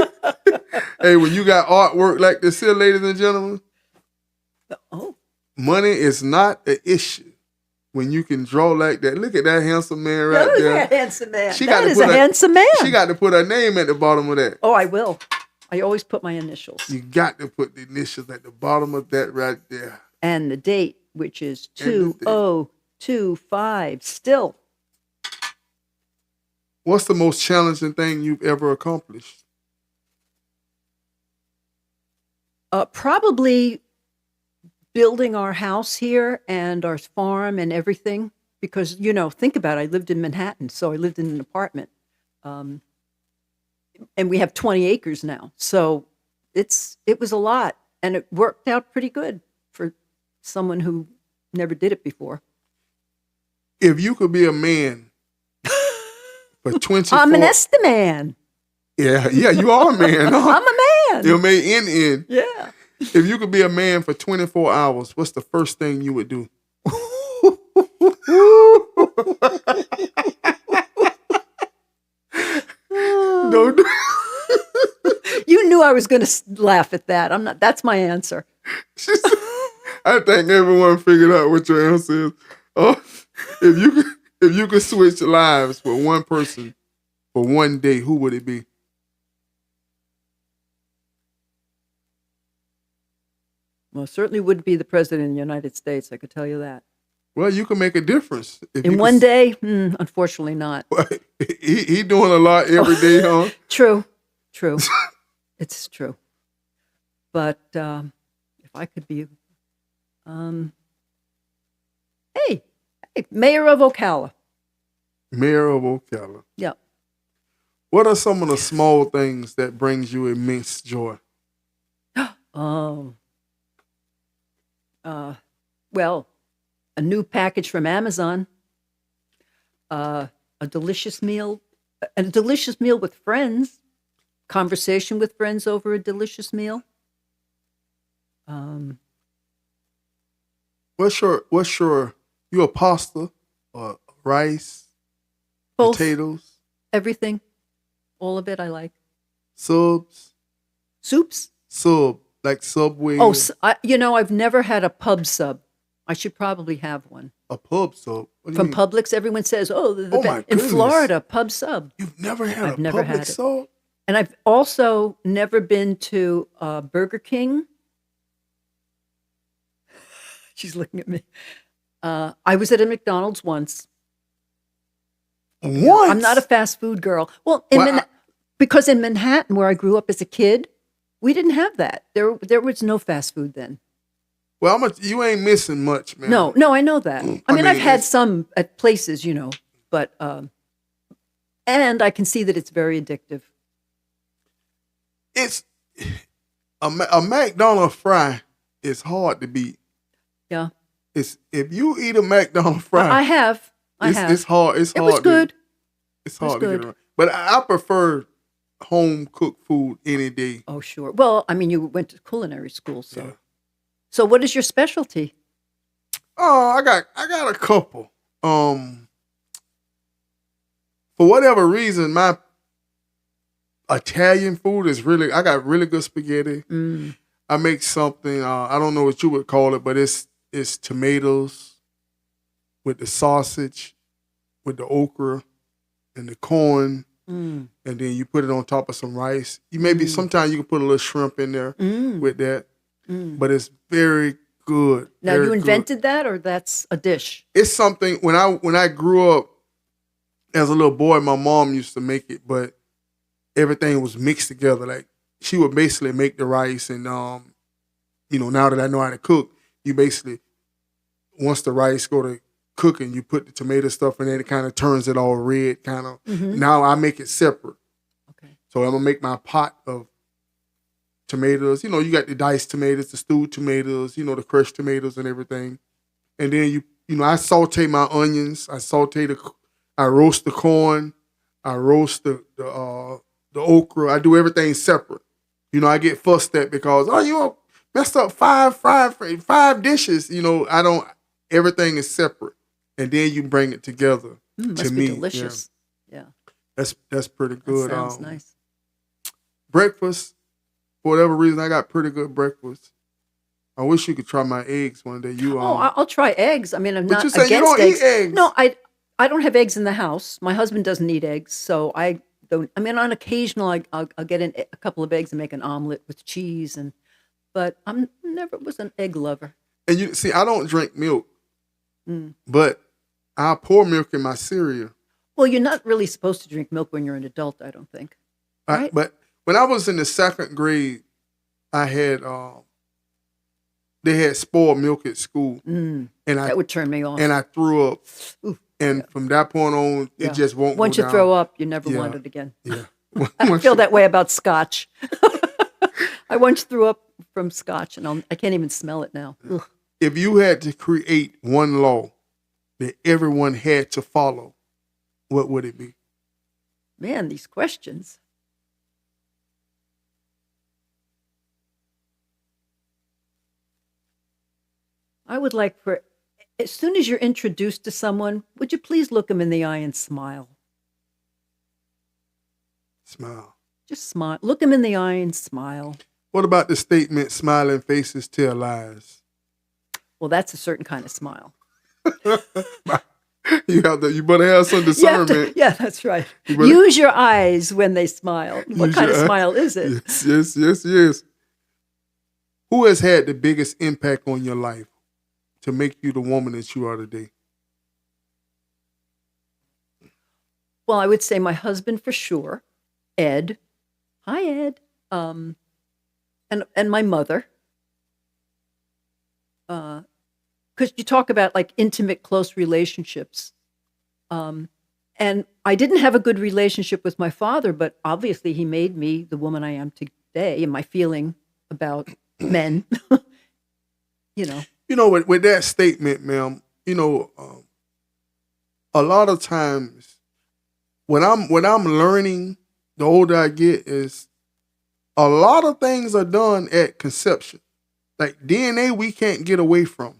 Hey, when you got artwork like this here, ladies and gentlemen, money is not an issue. When you can draw like that. Look at that handsome man right there. That handsome man. That is a handsome man. She got to put her name at the bottom of that. Oh, I will. I always put my initials. You got to put the initials at the bottom of that right there. And the date, which is 2025. Still. What's the most challenging thing you've ever accomplished? Probably building our house here and our farm and everything. Because, think about it. I lived in Manhattan, so I lived in an apartment. And we have 20 acres now. So it was a lot. And it worked out pretty good for someone who never did it before. If you could be a man for 24... I'm an Esta Mann. Yeah, you are a man. Huh? I'm a man. You're made in. Yeah. If you could be a man for 24 hours, what's the first thing you would do? Don't do You knew I was going to laugh at that. I'm not. That's my answer. I think everyone figured out what your answer is. If you could switch lives with one person for one day, who would it be? Well, it certainly wouldn't be the president of the United States. I could tell you that. Well, you can make a difference. In one day? Unfortunately not. He doing a lot every day, huh? True. It's true. But if I could be... Hey, mayor of Ocala. Mayor of Ocala. Yeah. What are some of the small things that brings you immense joy? Well, a new package from Amazon, a delicious meal with friends, conversation with friends over a delicious meal. What's your you a pasta or rice, Both. potatoes, Everything, all of it I like. subs, Soups? like Subway. Oh, I've never had a pub sub. I should probably have one. A pub sub? What do you From mean? Publix, everyone says, "Oh, my in goodness. Florida, pub sub." You've never had I've a never public had it. sub? And I've also never been to Burger King. She's looking at me. I was at a McDonald's once. What? I'm not a fast food girl. Well, Well, because in Manhattan, where I grew up as a kid, we didn't have that. There was no fast food then. Well, you ain't missing much, man. No, I know that. I mean, I've had some at places, but and I can see that it's very addictive. It's a McDonald's fry is hard to beat. Yeah. If you eat a McDonald's fry, I have. It's hard. It's hard. It was good. It's hard to good. get around. But I prefer home cooked food any day. Oh, sure. Well, I mean, you went to culinary school, so. Yeah. So, what is your specialty? Oh, I got a couple. For whatever reason, my Italian food is I got really good spaghetti. Mm. I make something, I don't know what you would call it, but it's tomatoes with the sausage, with the okra and the corn, and then you put it on top of some rice. Sometimes you can put a little shrimp in there with that, but it's very good. Now, you invented that, or that's a dish? It's something, when I grew up as a little boy, my mom used to make it, but everything was mixed together. Like, she would basically make the rice, and now that I know how to cook, you basically, once the rice go to cooking, you put the tomato stuff in it, it kind of turns it all red, kind of. Mm-hmm. Now I make it separate. Okay. So I'm gonna make my pot of tomatoes. You got the diced tomatoes, the stewed tomatoes, the crushed tomatoes and everything. And then I saute my onions, I roast the corn, I roast the okra. I do everything separate. I get fussed at because messed up five dishes. Everything is separate, and then you bring it together. Must to be me, delicious. Yeah. That's pretty good. That sounds nice. Breakfast, for whatever reason, I got pretty good breakfast. I wish you could try my eggs one day. I'll try eggs. I mean, I'm but not you say against you don't eggs. eat eggs. No, I don't have eggs in the house. My husband doesn't eat eggs, so I don't. I mean, on occasional, I'll get a couple of eggs and make an omelet with cheese, but I'm never was an egg lover. And you see, I don't drink milk, but I pour milk in my cereal. Well, you're not really supposed to drink milk when you're an adult, I don't think. Right? But when I was in the second grade, I had they had spoiled milk at school, and that would turn me off. And I threw up. Ooh, and from that point on, it just won't. Once go you down. throw up, you never want it again. Yeah, I feel that way about scotch. I once threw up from scotch, and I can't even smell it now. Ugh. If you had to create one law that everyone had to follow, what would it be? Man, these questions. I would like as soon as you're introduced to someone, would you please look them in the eye and smile? Smile. Just smile. Look them in the eye and smile. What about the statement, smiling faces tell lies? Well, that's a certain kind of smile. You better have some discernment. Yeah, that's right. Use your eyes when they smile. What kind of smile is it? Yes. Who has had the biggest impact on your life to make you the woman that you are today? Well, I would say my husband for sure, Ed. Hi, Ed. And my mother. Because you talk about like intimate, close relationships. And I didn't have a good relationship with my father, but obviously he made me the woman I am today, and my feeling about men. With that statement, ma'am, a lot of times when I'm learning, the older I get, is a lot of things are done at conception. Like DNA, we can't get away from.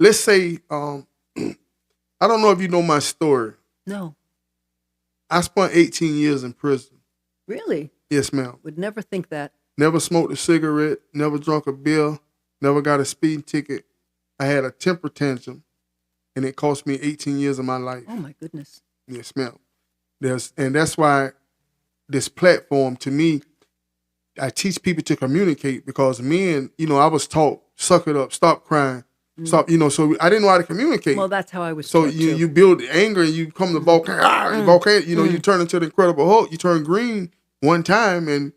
Let's say, I don't know if you know my story. No. I spent 18 years in prison. Really? Yes, ma'am. Would never think that. Never smoked a cigarette, never drunk a beer, never got a speeding ticket. I had a temper tantrum, and it cost me 18 years of my life. Oh, my goodness. Yes, ma'am. And that's why this platform, to me, I teach people to communicate, because men, I was taught, suck it up, stop crying, stop, so I didn't know how to communicate. Well, that's how I was So taught, you build anger, and you become the volcano, you turn into the Incredible Hulk, you turn green one time, and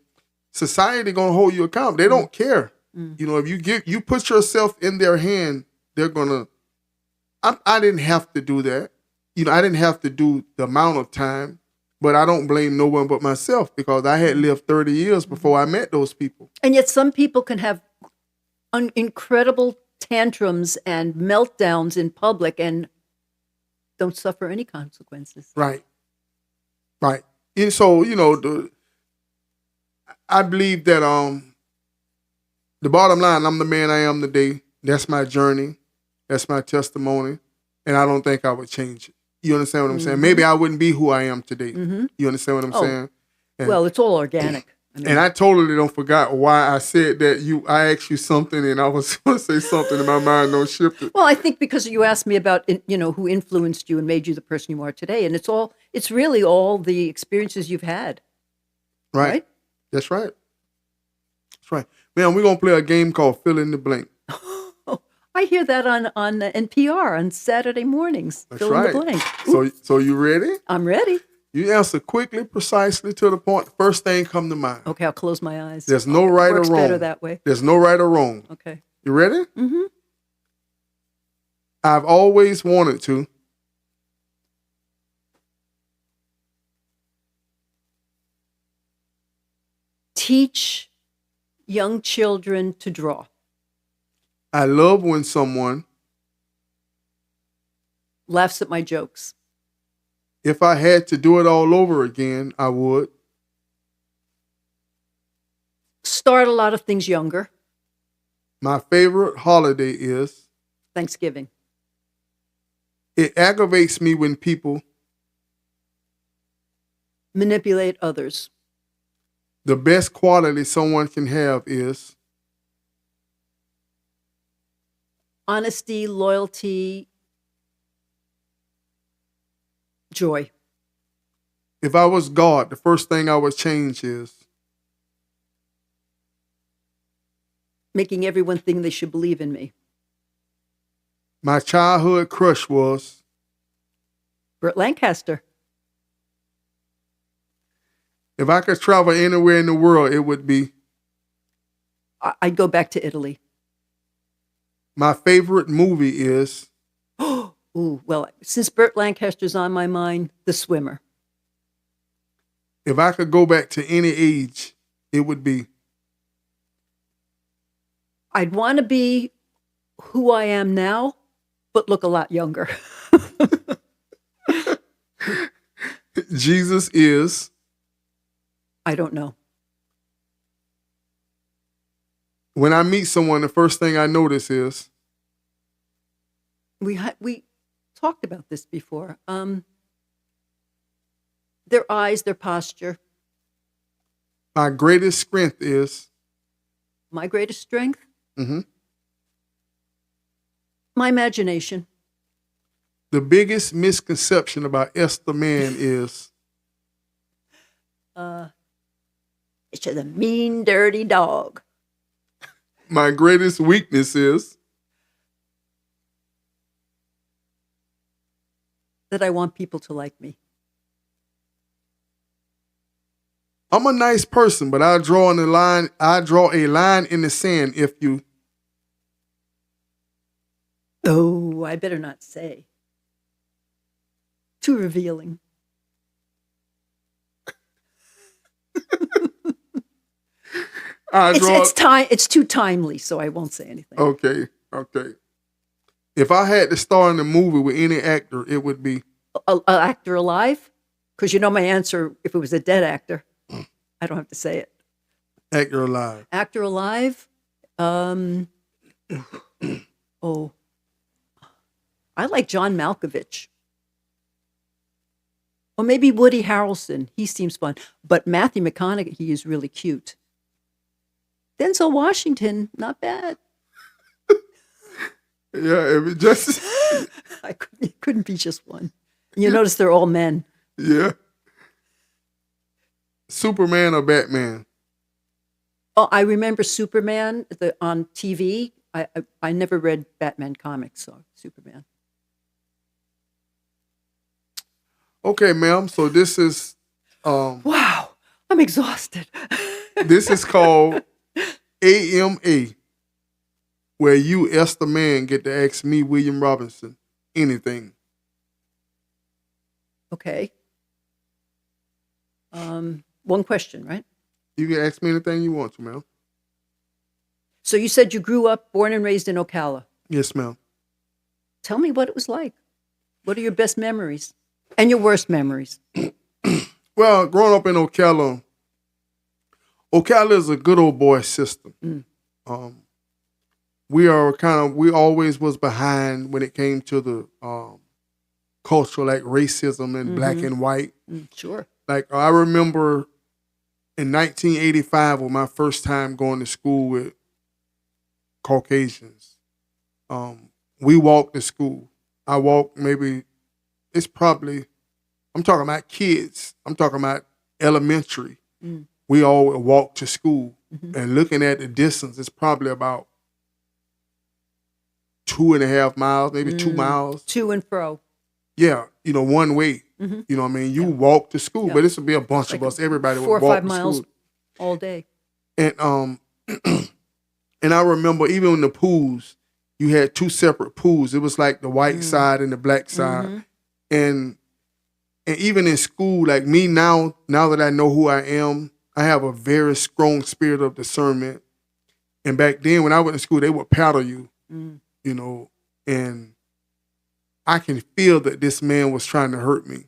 society going to hold you accountable. They don't care. If you put yourself in their hand, they're going to, I didn't have to do that. I didn't have to do the amount of time, but I don't blame no one but myself, because I had lived 30 years before I met those people. And yet some people can have incredible tantrums and meltdowns in public and don't suffer any consequences. Right. And so, I believe that the bottom line, I'm the man I am today. That's my journey. That's my testimony. And I don't think I would change it. You understand what I'm saying? Maybe I wouldn't be who I am today. You understand what I'm saying? Well, it's all organic. And I totally don't forgot why I said that. I asked you something, and I was going to say something, and my mind don't shift it. Well, I think because you asked me about, who influenced you and made you the person you are today. And it's really all the experiences you've had. Right? That's right. Man, we're going to play a game called Fill in the Blank. I hear that on NPR on Saturday mornings. That's Fill right. in the blank. So you ready? I'm ready. You answer quickly, precisely, to the point. First thing come to mind. Okay, I'll close my eyes. There's no right or Works wrong. better that way. There's no right or wrong. Okay. You ready? Mm-hmm. I've always wanted to. Teach young children to draw. I love when someone Laughs at my jokes. If I had to do it all over again, I would. Start a lot of things younger. My favorite holiday is Thanksgiving. it aggravates me when people, Manipulate others. the best quality someone can have is Honesty, loyalty, joy. if I was God, the first thing I would change is Making everyone think they should believe in me. my childhood crush was Burt Lancaster. if I could travel anywhere in the world, it would be I'd go back to Italy. my favorite movie is Ooh, well, since Burt Lancaster's on my mind, The Swimmer. if I could go back to any age, it would be I'd want to be who I am now, but look a lot younger. Jesus is I don't know. when I meet someone, the first thing I notice is We talked about this before. Their eyes, their posture. my greatest strength is My greatest strength, mhm. my imagination. The biggest misconception about Esta Mann is It's just a mean, dirty dog. my greatest weakness is That I want people to like me. I'm a nice person, but I draw a line in the sand if you Oh, I better not say. Too revealing. I draw It's too timely, so I won't say anything. Okay. If I had to star in a movie with any actor, it would be An actor alive? Because you know my answer, if it was a dead actor, I don't have to say it. actor alive. Actor alive? Oh, I like John Malkovich. Or maybe Woody Harrelson. He seems fun. But Matthew McConaughey is really cute. Denzel Washington, not bad. Yeah, if it just It couldn't be just one. You notice they're all men. yeah. Superman or Batman? Oh, I remember Superman on TV. I never read Batman comics, so Superman. Okay, ma'am. So this is Wow, I'm exhausted. this is called AMA, where you, Esta Mann, get to ask me, William Robinson, anything. Okay. One question, right? You can ask me anything you want to, ma'am. So you said you grew up, born and raised in Ocala. Yes, ma'am. Tell me what it was like. What are your best memories and your worst memories? Well, growing up in Ocala is a good old boy system. We always was behind when it came to the cultural, like racism and black and white. Sure. Like I remember in 1985 was my first time going to school with Caucasians. We walked to school. I walked I'm talking about kids. I'm talking about elementary. We all would walk to school. And looking at the distance, it's probably about 2.5 miles, maybe 2 miles. To and fro. Yeah, one way. You know what I mean? You walk to school, but this would be a bunch of us. Everybody would 4 or walk 5 to miles school. all day. And and I remember even in the pools, you had 2 separate pools. It was like the white side and the black side. And even in school, like me now that I know who I am, I have a very strong spirit of discernment. And back then when I went to school, they would paddle you, and I can feel that this man was trying to hurt me.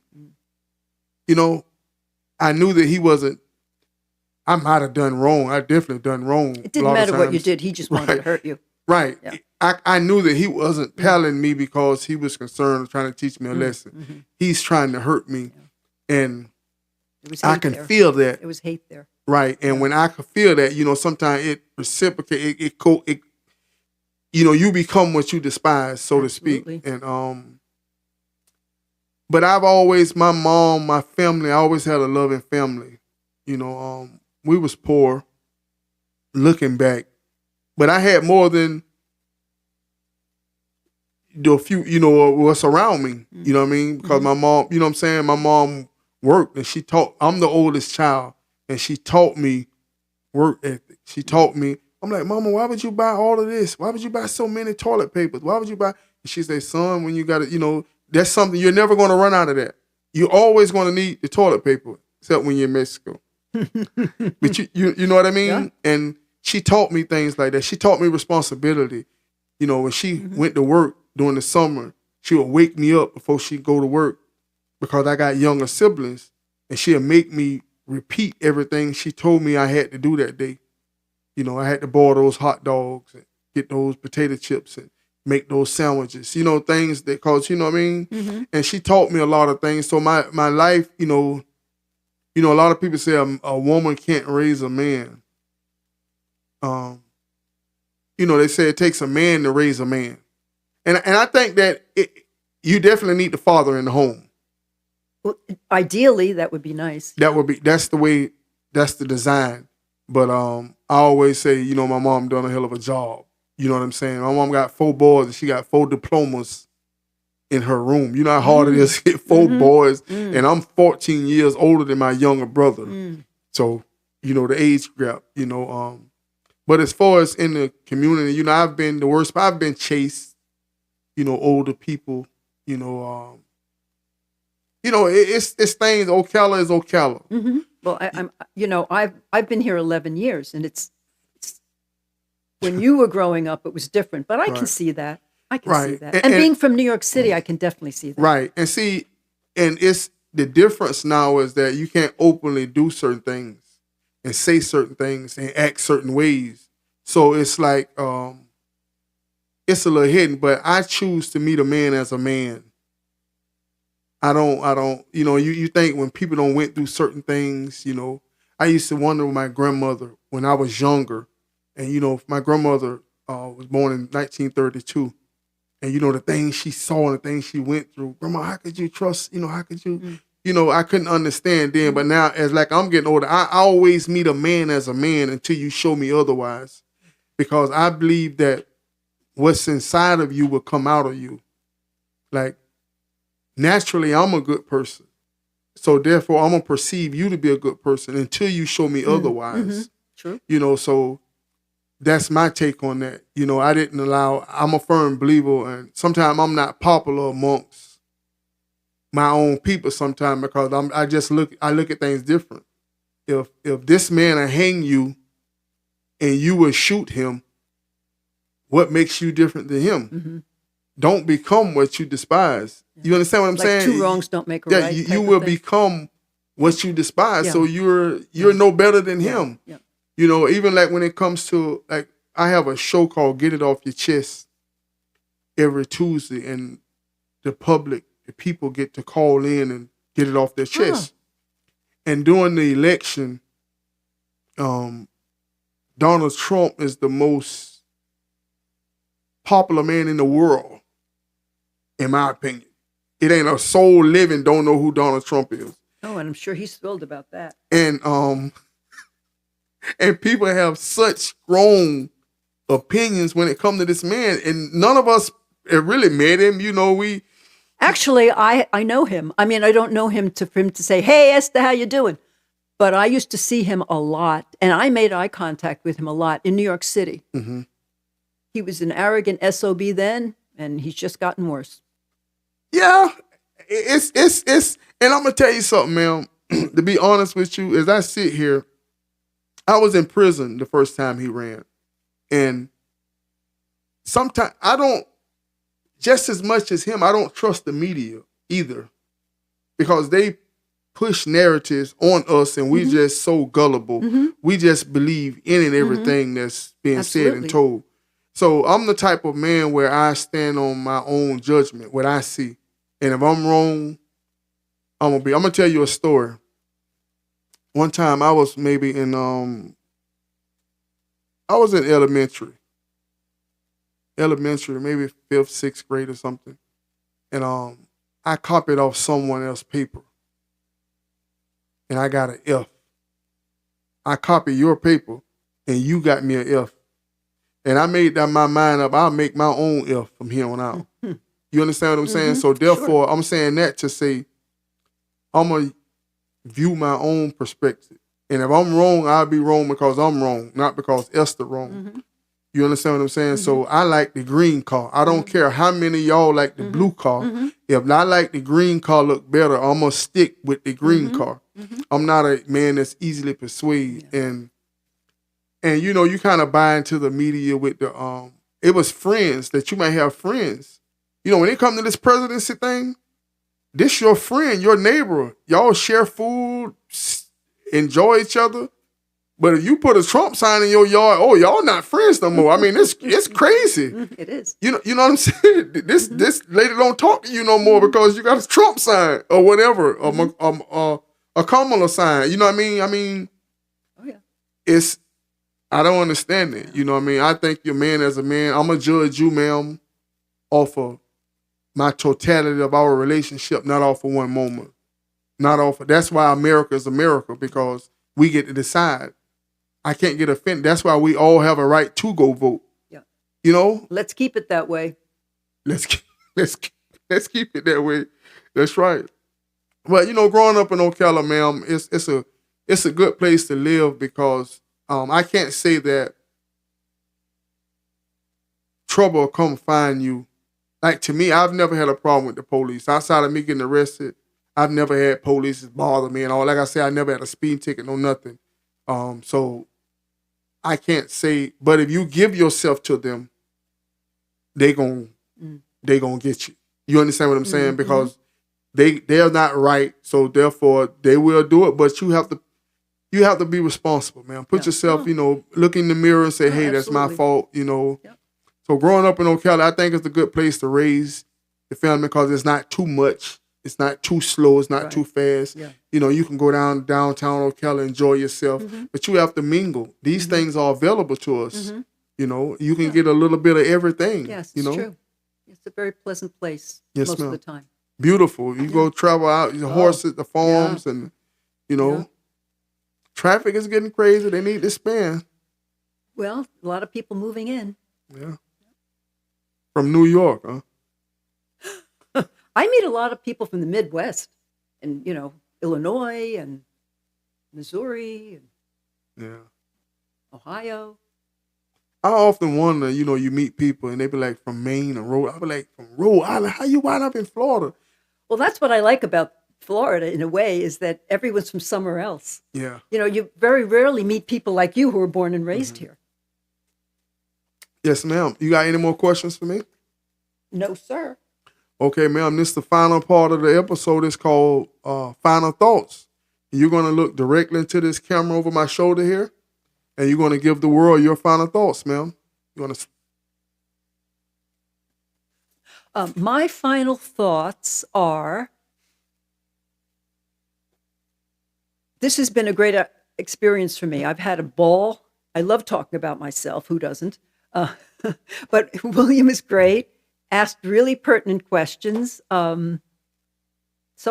I knew that he wasn't I might have done wrong. I definitely done wrong. It didn't matter what you did. He just wanted to hurt you. Right. Yeah. I knew that he wasn't palling me because he was concerned trying to teach me a lesson. Mm-hmm. He's trying to hurt me. Yeah. And I can there. feel that. It was hate there. Right. And when I could feel that, sometimes it reciprocates, it you become what you despise, so Absolutely. to speak. And but I've always, my mom, my family, I always had a loving family. We was poor looking back, but I had more than the few, what's around me, you know what I mean? Because my mom, you know what I'm saying? My mom worked and she taught, I'm the oldest child, and she taught me work ethic. She taught me, I'm like, Mama, why would you buy all of this? Why would you buy so many toilet papers? Why would you buy? And she said, son, when you got to, that's something, you're never going to run out of that. You're always going to need the toilet paper, except when you're in Mexico. But you know what I mean? Yeah. And she taught me things like that. She taught me responsibility. When she went to work during the summer, she would wake me up before she'd go to work because I got younger siblings, and she'd make me repeat everything she told me I had to do that day. I had to boil those hot dogs and get those potato chips and make those sandwiches, things that cause, you know what I mean? Mm-hmm. And she taught me a lot of things. So my life, a lot of people say a woman can't raise a man. They say it takes a man to raise a man. And I think that you definitely need the father in the home. Well, ideally, that would be nice. That's the design. But I always say, my mom done a hell of a job. You know what I'm saying? My mom got 4 boys and she got 4 diplomas in her room. You know how hard it is to get 4 boys. And I'm 14 years older than my younger brother. So, the age gap, But as far as in the community, I've been the worst. I've been chased, older people, it's things. Ocala is Ocala. Mm-hmm. Well, I've been here 11 years, and it's when you were growing up, it was different. But I can see that. I can see that. And being from New York City, I can definitely see that. Right. And see, and it's the difference now is that you can't openly do certain things and say certain things and act certain ways. So it's like it's a little hidden. But I choose to meet a man as a man. I don't, you think when people don't went through certain things, I used to wonder with my grandmother when I was younger. And, my grandmother was born in 1932. And, the things she saw and the things she went through. Grandma, how could you trust, how could you, I couldn't understand then. But now, as like I'm getting older, I always meet a man as a man until you show me otherwise. Because I believe that what's inside of you will come out of you. Like, naturally, I'm a good person. So therefore, I'm going to perceive you to be a good person until you show me otherwise. True. So that's my take on that. I'm a firm believer, and sometimes I'm not popular amongst my own people sometimes because I look at things different. If this man will hang you and you will shoot him, what makes you different than him? Mm-hmm. Don't become what you despise. You understand what I'm saying? 2 wrongs don't make a right. You will become what you despise. Yeah. So you're no better than him. Yeah. Even like when it comes to, like, I have a show called Get It Off Your Chest every Tuesday, and the people get to call in and get it off their chest. And during the election, Donald Trump is the most popular man in the world, in my opinion. It ain't a soul living don't know who Donald Trump is. Oh, and I'm sure he's thrilled about that. And and people have such strong opinions when it comes to this man, and none of us have really met him. Actually, I know him. I mean, I don't know him for him to say, "Hey, Esther, how you doing?" But I used to see him a lot, and I made eye contact with him a lot in New York City. Mm-hmm. He was an arrogant SOB then, and he's just gotten worse. Yeah, it's, and I'm gonna tell you something, man. To be honest with you, as I sit here, I was in prison the first time he ran, and sometimes I don't, just as much as him, I don't trust the media either, because they push narratives on us, and we just so gullible. We just believe in and everything that's being said and told. So I'm the type of man where I stand on my own judgment, what I see. And if I'm wrong, I'm gonna tell you a story. One time I was maybe in elementary, maybe 5th, 6th grade or something. And I copied off someone else's paper. And I got an F. I copied your paper and you got me an F. And I made my mind up, I'll make my own F from here on out. You understand what I'm saying? So therefore, I'm saying that to say, I'm going to view my own perspective. And if I'm wrong, I'll be wrong because I'm wrong, not because Esther wrong. You understand what I'm saying? So I like the green car. I don't care how many of y'all like the blue car. If I like the green car look better, I'm going to stick with the green car. I'm not a man that's easily persuaded. And you know, you kind of buy into the media with the, it was friends that you might have friends. You know, when it comes to this presidency thing, this your friend, your neighbor. Y'all share food, enjoy each other. But if you put a Trump sign in your yard, oh, y'all not friends no more. I mean, it's crazy. It is. You know what I'm saying? This lady don't talk to you no more because you got a Trump sign or whatever, a Kamala sign. You know what I mean? Oh yeah. I don't understand it. You know what I mean? I think you're man as a man. I'm gonna judge you, ma'am, off of my totality of our relationship, not off of one moment. That's why America is America, because we get to decide. I can't get offended. That's why we all have a right to go vote. Yeah. You know? Let's keep it that way. Let's keep it that way. That's right. But you know, growing up in Ocala, ma'am, it's a good place to live because I can't say that trouble will come find you. Like, to me, I've never had a problem with the police. Outside of me getting arrested, I've never had police bother me and all. Like I said, I never had a speeding ticket, no nothing. So I can't say, but if you give yourself to them, they gon' get you. You understand what I'm saying? Because they're not right, so therefore they will do it. But you have to be responsible, man. Put yourself, you know, look in the mirror and say, hey, that's my fault, you know. Yep. So growing up in Ocala, I think it's a good place to raise the family because it's not too much. It's not too slow. It's not too fast. Yeah. You know, you can go downtown Ocala, enjoy yourself, but you have to mingle. These things are available to us. You know, you can get a little bit of everything. Yes, you know? It's true. It's a very pleasant place most of the time. Beautiful. You go travel out, the horses, the farms, and, you know, traffic is getting crazy. They need to expand. Well, a lot of people moving in. Yeah. From New York, huh? I meet a lot of people from the Midwest and, you know, Illinois and Missouri and Ohio. I often wonder, you know, you meet people and they be like from Maine or Rhode Island. I be like, from Rhode Island? How you wind up in Florida? Well, that's what I like about Florida in a way, is that everyone's from somewhere else. Yeah. You know, you very rarely meet people like you who were born and raised here. Yes, ma'am. You got any more questions for me? No, sir. Okay, ma'am, this is the final part of the episode. It's called Final Thoughts. You're going to look directly into this camera over my shoulder here, and you're going to give the world your final thoughts, ma'am. You want to... My final thoughts are, this has been a great experience for me. I've had a ball. I love talking about myself. Who doesn't? But William is great. Asked really pertinent questions. So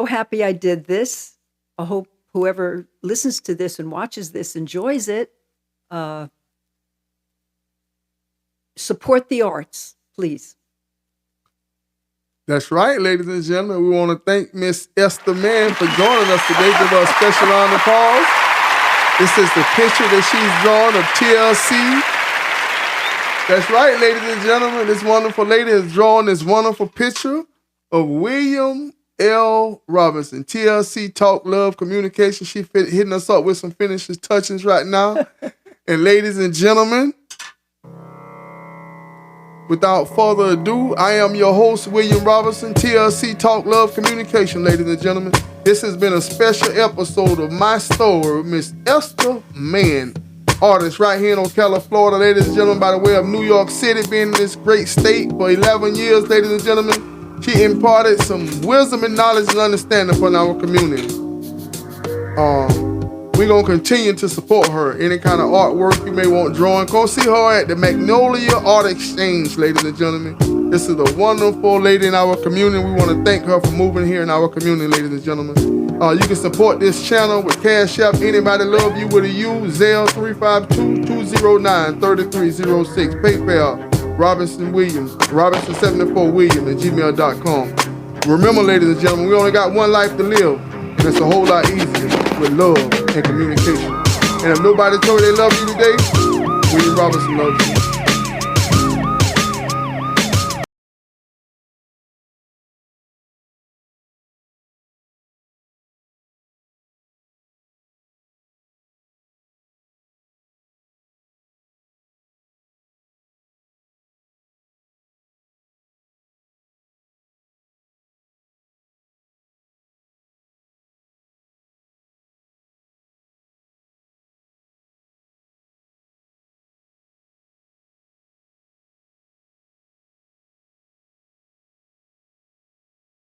happy I did this. I hope whoever listens to this and watches this enjoys it. Support the arts, please. That's right, ladies and gentlemen. We want to thank Miss Esta Mann for joining us today. Give her a special round of applause. This is the picture that she's drawn of TLC. That's right, ladies and gentlemen. This wonderful lady has drawn this wonderful picture of William L. Robinson. TLC, Talk, Love, Communication. She hitting us up with some finishes touches right now. And ladies and gentlemen, Without further ado, I am your host, William Robinson, TLC Talk Love Communication, ladies and gentlemen. This has been a special episode of My Story with Miss Esta Mann, artist right here in Ocala, Florida, ladies and gentlemen, by the way of New York City, being in this great state for 11 years, ladies and gentlemen. She imparted some wisdom and knowledge and understanding upon our community. We're going to continue to support her. Any kind of artwork you may want drawing, come see her at the Magnolia Art Exchange, ladies and gentlemen. This is a wonderful lady in our community. We want to thank her for moving here in our community, ladies and gentlemen. You can support this channel with Cash App. Anybody love you with a U, Zelle 352-209-3306, PayPal, Robinson Williams, Robinson74Williams at gmail.com. Remember, ladies and gentlemen, we only got one life to live, and it's a whole lot easier with love and communication. And if nobody told you they love you today, William Robinson loves you.